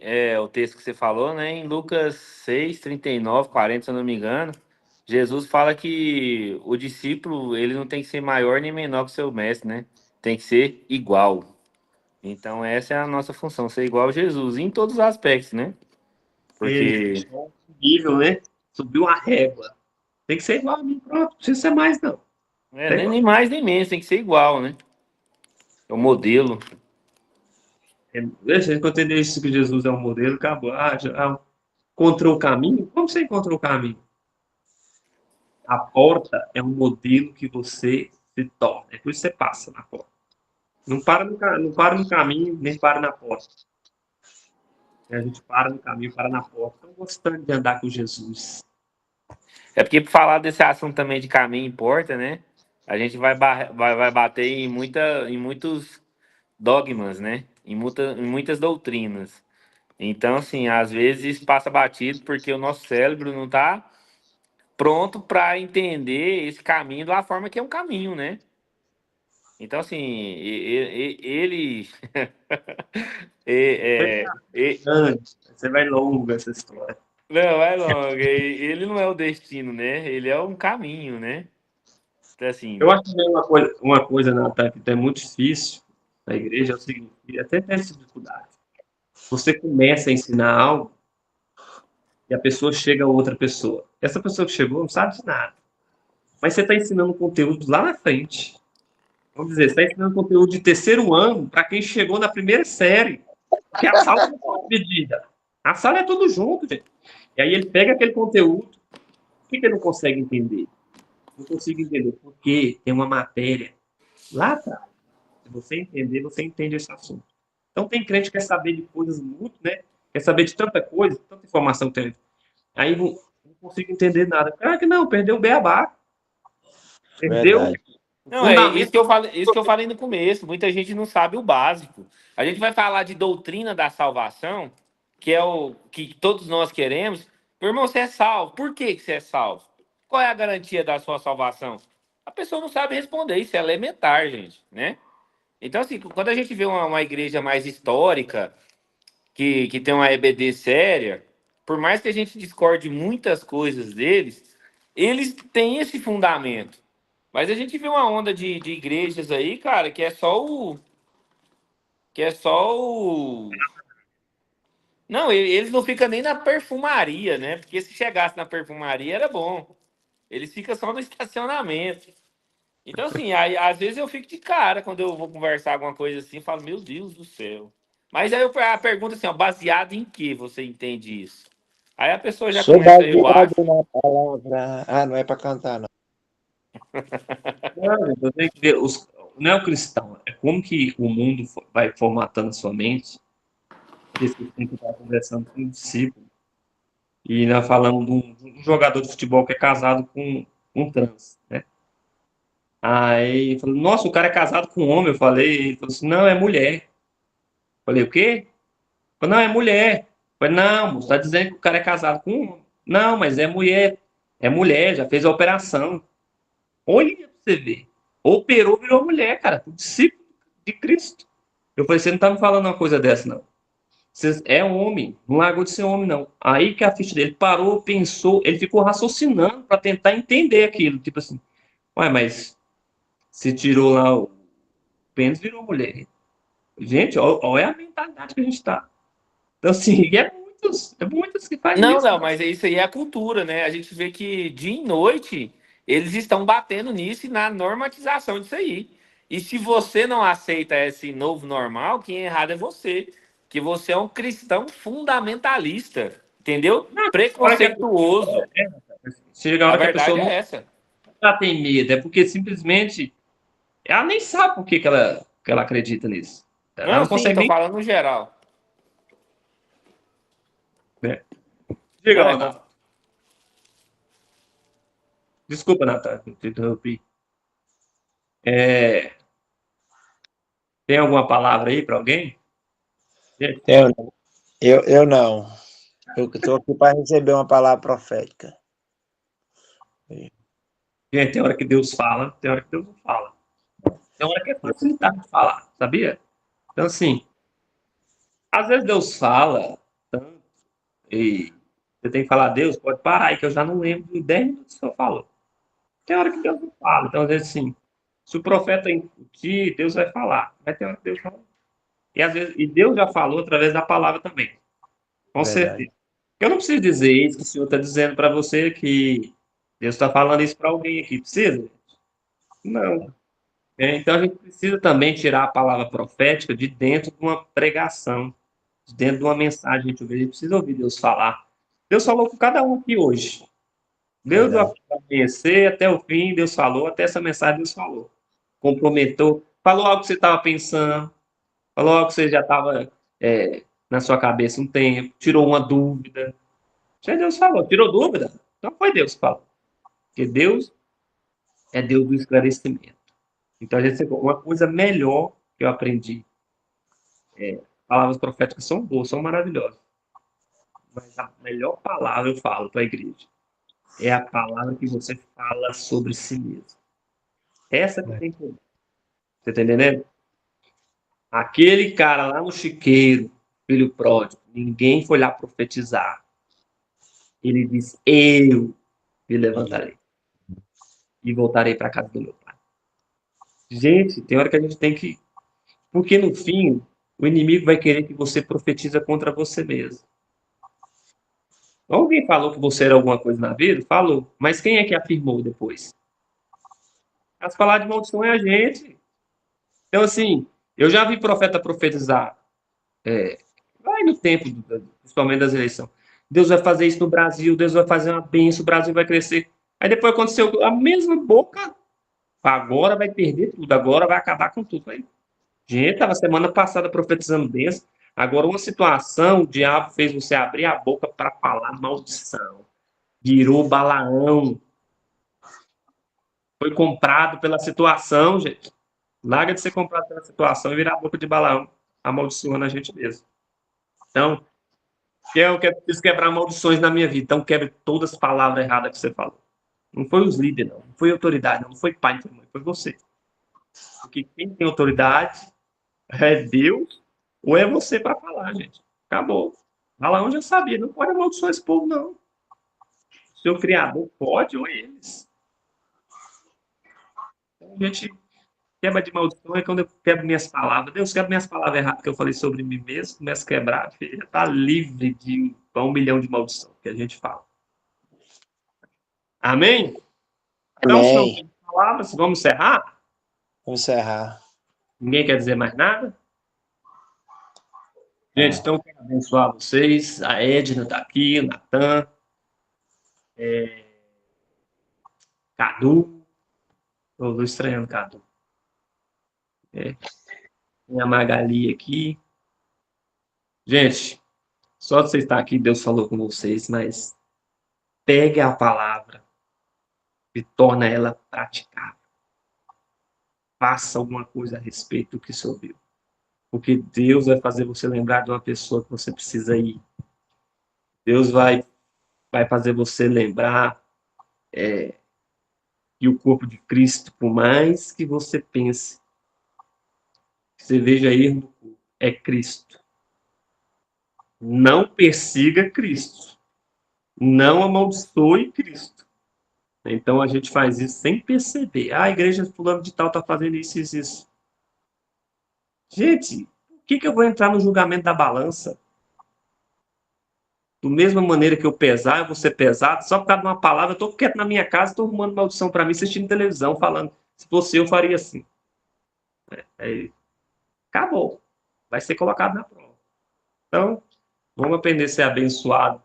o texto que você falou, né? Em Lucas 6, 39, 40, se eu não me engano, Jesus fala que o discípulo, ele não tem que ser maior nem menor que o seu mestre, né? Tem que ser igual. Então, essa é a nossa função, ser igual a Jesus, em todos os aspectos, né? Porque... nível, né? Subiu a régua. Tem que ser igual a mim, pronto. Não precisa ser mais, não. nem mais nem menos, tem que ser igual, né? É o modelo. Deixa eu entender isso que Jesus é um modelo, acabou. Já encontrou o caminho? Como você encontrou o caminho? A porta é um modelo que você se torna. É por isso que você passa na porta. Não para no caminho, nem para na porta. A gente para no caminho, para na porta. Estou gostando de andar com Jesus. É porque, para falar desse assunto também de caminho importa, né? A gente vai bater em muitos dogmas, né? Em muitas doutrinas. Então, assim, às vezes passa batido porque o nosso cérebro não está pronto para entender esse caminho da forma que é um caminho, né? Então, assim, ele. Grande. Você vai longo essa história. Não, é longo. Ele não é o destino, né? Ele é um caminho, né? Então, assim. Eu acho que uma coisa, Natan, que é muito difícil na igreja é o seguinte, e até tem essa dificuldade. Você começa a ensinar algo e a pessoa chega a outra pessoa. Essa pessoa que chegou não sabe de nada. Mas você está ensinando conteúdo lá na frente. Vamos dizer, você está ensinando conteúdo de terceiro ano para quem chegou na primeira série. Porque a sala não é dividida. A sala é tudo junto, gente. E aí ele pega aquele conteúdo. O que ele não consegue entender? Não consigo entender. Porque tem uma matéria lá atrás. Se você entender, você entende esse assunto. Então tem crente que quer saber de coisas muito, né? Quer saber de tanta coisa, tanta informação que tem. Aí não consigo entender nada. Claro que não, perdeu o beabá. Perdeu Verdade. o Não, é fundamento. isso que eu falei no começo. Muita gente não sabe o básico. A gente vai falar de doutrina da salvação, que é o que todos nós queremos. Meu irmão, você é salvo. Por que você é salvo? Qual é a garantia da sua salvação? A pessoa não sabe responder. Isso é elementar, gente, né? Então, assim, quando a gente vê uma igreja mais histórica, que tem uma EBD séria, por mais que a gente discorde muitas coisas deles, eles têm esse fundamento. Mas a gente vê uma onda de igrejas aí, cara, que é só o. Que é só o. Não, eles não ficam nem na perfumaria, né? Porque se chegasse na perfumaria era bom. Eles ficam só no estacionamento. Então, assim, aí, às vezes eu fico de cara quando eu vou conversar alguma coisa assim, eu falo, meu Deus do céu. Mas aí a pergunta assim, ó, baseado em que você entende isso? Aí a pessoa já Sou começa, eu baseado acho. na palavra. Ah, não é para cantar, não. Não, eu tenho que ver não é o cristão, é como que o mundo vai formatando a sua mente. Esse tempo eu estava conversando com um discípulo e nós falamos de um jogador de futebol que é casado com um trans, né? Aí ele falou, nossa, o cara é casado com um homem. Eu falei, ele falou assim, não, é mulher. Eu falei, o quê? Ele falou, não, é mulher. Eu falei, não, moço, tá dizendo que o cara é casado com um homem. Não, mas é mulher. É mulher, já fez a operação. Olha pra você ver. Operou, virou mulher, cara. Discípulo de Cristo. Eu falei, você não tá me falando uma coisa dessa, não. Você é homem, não largou de ser homem, não. Aí que a ficha dele parou, pensou, ele ficou raciocinando para tentar entender aquilo. Tipo assim, ué, mas se tirou lá o pênis, virou mulher. Gente, olha a mentalidade que a gente tá. Então, assim, é muitos que fazem Não, isso. não, mas isso aí é a cultura, né? A gente vê que dia e noite eles estão batendo nisso e na normatização disso aí. E se você não aceita esse novo normal, quem é errado é você. Que você é um cristão fundamentalista, entendeu? A hora que a pessoa, Preconceituoso. chega a A hora que a pessoa verdade não é essa. tem medo, é porque simplesmente ela nem sabe por que que ela acredita nisso. Ela Não, não sim, consegue tô nem. falando no geral. Né? Diga Não, lá, Nath. Desculpa, Natália, te interrompi. É, tem alguma palavra aí para alguém? Gente, Eu não. Eu estou aqui para receber uma palavra profética. tem hora que Deus fala, tem hora que Deus não fala. Tem hora que é facilitado de falar, sabia? Então, assim, às vezes Deus fala tanto, e você tem que falar, Deus, pode parar aí, que eu já não lembro de 10 minutos que eu falou. Tem hora que Deus não fala. Então, às vezes, assim, se o profeta incutir, Deus vai falar. Mas tem hora que Deus fala. E, às vezes, e Deus já falou através da palavra também. Com Verdade. certeza. Eu não preciso dizer isso que o Senhor está dizendo para você, que Deus está falando isso para alguém aqui. Precisa? Não. Então, a gente precisa também tirar a palavra profética de dentro de uma pregação, de dentro de uma mensagem. A gente precisa ouvir Deus falar. Deus falou com cada um aqui hoje. Deus Verdade. vai conhecer até o fim, Deus falou, até essa mensagem Deus falou. Comprometeu, falou algo que você estava pensando, falou algo que você já estava na sua cabeça um tempo, tirou uma dúvida. Já Deus falou, tirou dúvida? Então foi Deus que falou. Porque Deus é Deus do esclarecimento. Então, uma coisa melhor que eu aprendi, palavras proféticas são boas, são maravilhosas. Mas a melhor palavra eu falo para a igreja é a palavra que você fala sobre si mesmo. Essa que tem poder. Você tá entendendo? Aquele cara lá no chiqueiro, filho pródigo, ninguém foi lá profetizar. Ele diz: eu me levantarei e voltarei para casa do meu pai. Gente, tem hora que a gente tem que. Porque no fim, o inimigo vai querer que você profetiza contra você mesmo. Alguém falou que você era alguma coisa na vida? Falou. Mas quem é que afirmou depois? As palavras de maldição é a gente. Então, assim, eu já vi profeta profetizar. Vai no tempo, principalmente das eleições. Deus vai fazer isso no Brasil, Deus vai fazer uma bênção, o Brasil vai crescer. Aí depois aconteceu a mesma boca, agora vai perder tudo, agora vai acabar com tudo. Aí, gente, estava semana passada profetizando bênção, agora uma situação, o diabo fez você abrir a boca para falar maldição. Virou Balaão. Foi comprado pela situação, gente. Larga de ser comprado pela situação e virar a boca de Balaão, amaldiçoando a gente mesmo. Então, eu preciso quebrar maldições na minha vida. Então, quebre todas as palavras erradas que você falou. Não foi os líderes, não foi a autoridade, não foi pai, não foi mãe, foi você. Porque quem tem autoridade é Deus ou é você para falar, gente. Acabou. Balaão já sabia, não pode amaldiçoar esse povo, não. O seu criador pode ou eles. Então, a gente quebra de maldição é quando eu quebro minhas palavras. Deus quebra minhas palavras erradas que eu falei sobre mim mesmo, começa a quebrar, filho, já está livre de 1 milhão de maldição que a gente fala. Amém? Então, se não Amém. tem palavras, vamos encerrar? Vamos encerrar. Ninguém quer dizer mais nada? Gente, então eu quero abençoar vocês. A Edna está aqui, o Natan, Cadu. Estou estranhando Cadu. Tem a Magali aqui. Gente, só de vocês estar aqui, Deus falou com vocês, mas pegue a palavra e torna ela praticável. Faça alguma coisa a respeito do que você ouviu. Porque Deus vai fazer você lembrar de uma pessoa que você precisa ir. Deus vai fazer você lembrar que o corpo de Cristo, por mais que você pense, que você veja erro no corpo, é Cristo. Não persiga Cristo. Não amaldiçoe Cristo. Então a gente faz isso sem perceber. A igreja fulano de tal está fazendo isso, isso, isso. Gente, por que eu vou entrar no julgamento da balança? Da mesma maneira que eu pesar, eu vou ser pesado, só por causa de uma palavra, eu estou quieto na minha casa, estou arrumando maldição para mim, assistindo televisão, falando, se fosse eu faria assim. Acabou. Vai ser colocado na prova. Então, vamos aprender a ser abençoado.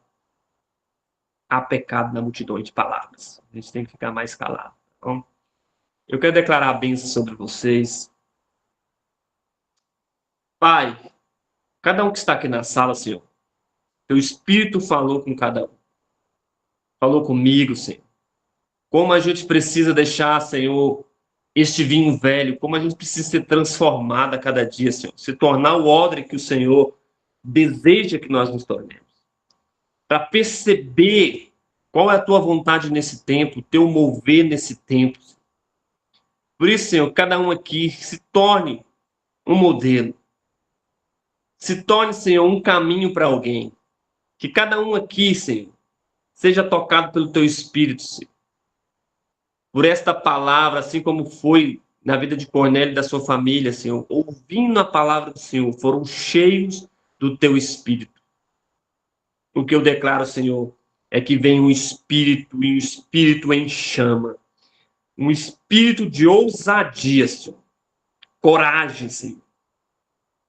Há pecado na multidão de palavras. A gente tem que ficar mais calado. Então, eu quero declarar a bênção sobre vocês. Pai, cada um que está aqui na sala, Senhor, teu Espírito falou com cada um. Falou comigo, Senhor. Como a gente precisa deixar, Senhor, este vinho velho, como a gente precisa ser transformado a cada dia, Senhor. Se tornar o odre que o Senhor deseja que nós nos tornemos. Para perceber qual é a tua vontade nesse tempo, o teu mover nesse tempo. Por isso, Senhor, cada um aqui se torne um modelo. Se torne, Senhor, um caminho para alguém. Que cada um aqui, Senhor, seja tocado pelo teu Espírito, Senhor. Por esta palavra, assim como foi na vida de Cornélio e da sua família, Senhor, ouvindo a palavra do Senhor, foram cheios do teu Espírito. O que eu declaro, Senhor, é que vem um Espírito, e um Espírito em chama. Um Espírito de ousadia, Senhor. Coragem, Senhor.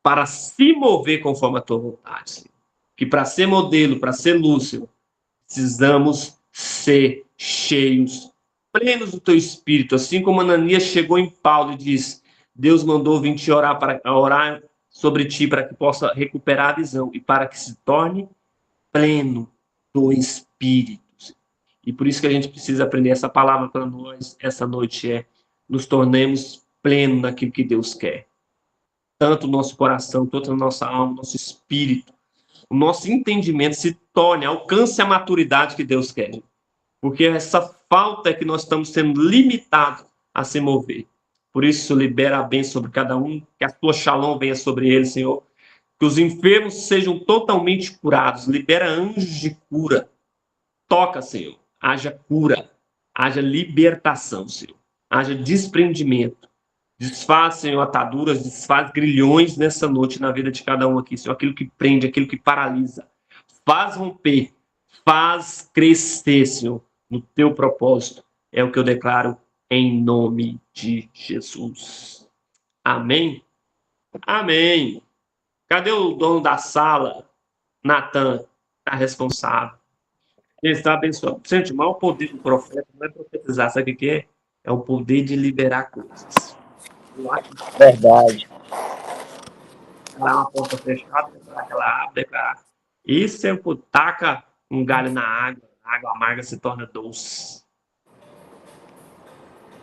Para se mover conforme a tua vontade, Senhor. Que para ser modelo, para ser luz, Senhor, precisamos ser cheios, plenos do teu Espírito. Assim como Ananias chegou em Paulo e disse, Deus mandou vir te orar sobre ti para que possa recuperar a visão e para que se torne pleno do Espírito. E por isso que a gente precisa aprender essa palavra para nós essa noite nos tornemos plenos naquilo que Deus quer. Tanto o nosso coração, tanto a nossa alma, nosso espírito, o nosso entendimento se torne, alcance a maturidade que Deus quer. Porque essa falta é que nós estamos sendo limitados a se mover. Por isso, libera a bênção sobre cada um, que a tua shalom venha sobre eles, Senhor. Que os enfermos sejam totalmente curados. Libera anjos de cura. Toca, Senhor. Haja cura. Haja libertação, Senhor. Haja desprendimento. Desfaz, Senhor, ataduras, desfaz grilhões nessa noite na vida de cada um aqui, Senhor. Aquilo que prende, aquilo que paralisa. Faz romper. Faz crescer, Senhor, no teu propósito. É o que eu declaro em nome de Jesus. Amém? Amém. Cadê o dono da sala? Natan, está responsável. Ele está abençoado. Gente, o maior poder do profeta não é profetizar, sabe o que é? É o poder de liberar coisas. Eu acho que Verdade. declarar uma porta fechada, declarar que ela abre, declarar. Isso é o que taca um galho na água, a água amarga se torna doce.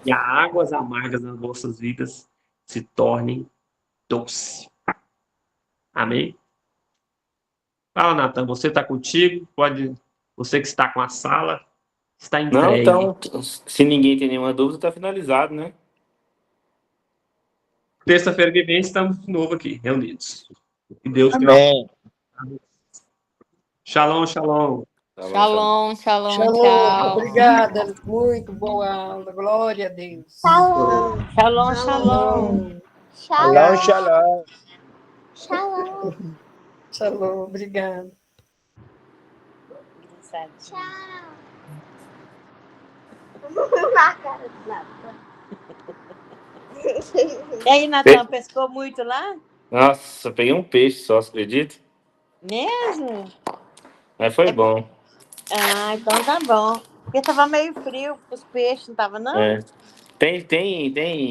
E as águas amargas nas nossas vidas se tornem doce. Amém? Fala, Natan, você está contigo? Pode, você que está com a sala, está Não, entregue. então, se ninguém tem nenhuma dúvida, está finalizado, né? Terça-feira que vem estamos de novo aqui, reunidos. Que Deus te Amém. Shalom, shalom. Shalom, shalom, Shalom, tchau. obrigada. Muito boa aula. Glória a Deus. Shalom. Shalom, shalom. Shalom, Shalom. shalom. Shalom. Shalom, obrigada. Tchau. Na cara do Natan. E aí, Natan, pescou muito lá? Nossa, peguei um peixe só, você acredita? Mesmo? Mas foi bom. Ah, então tá bom. Porque tava meio frio os peixes, não tava, não? É. Tem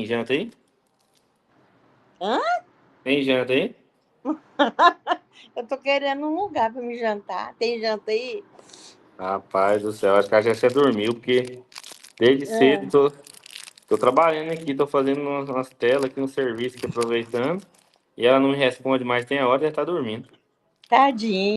janta aí? Hã? Tem janta aí? Eu tô querendo um lugar pra me jantar. Tem janta aí? Rapaz do céu, acho que a já dormiu, porque desde cedo tô trabalhando aqui, tô fazendo umas telas aqui no serviço, aqui, aproveitando. E ela não me responde mais, tem a hora, já tá dormindo. Tadinho.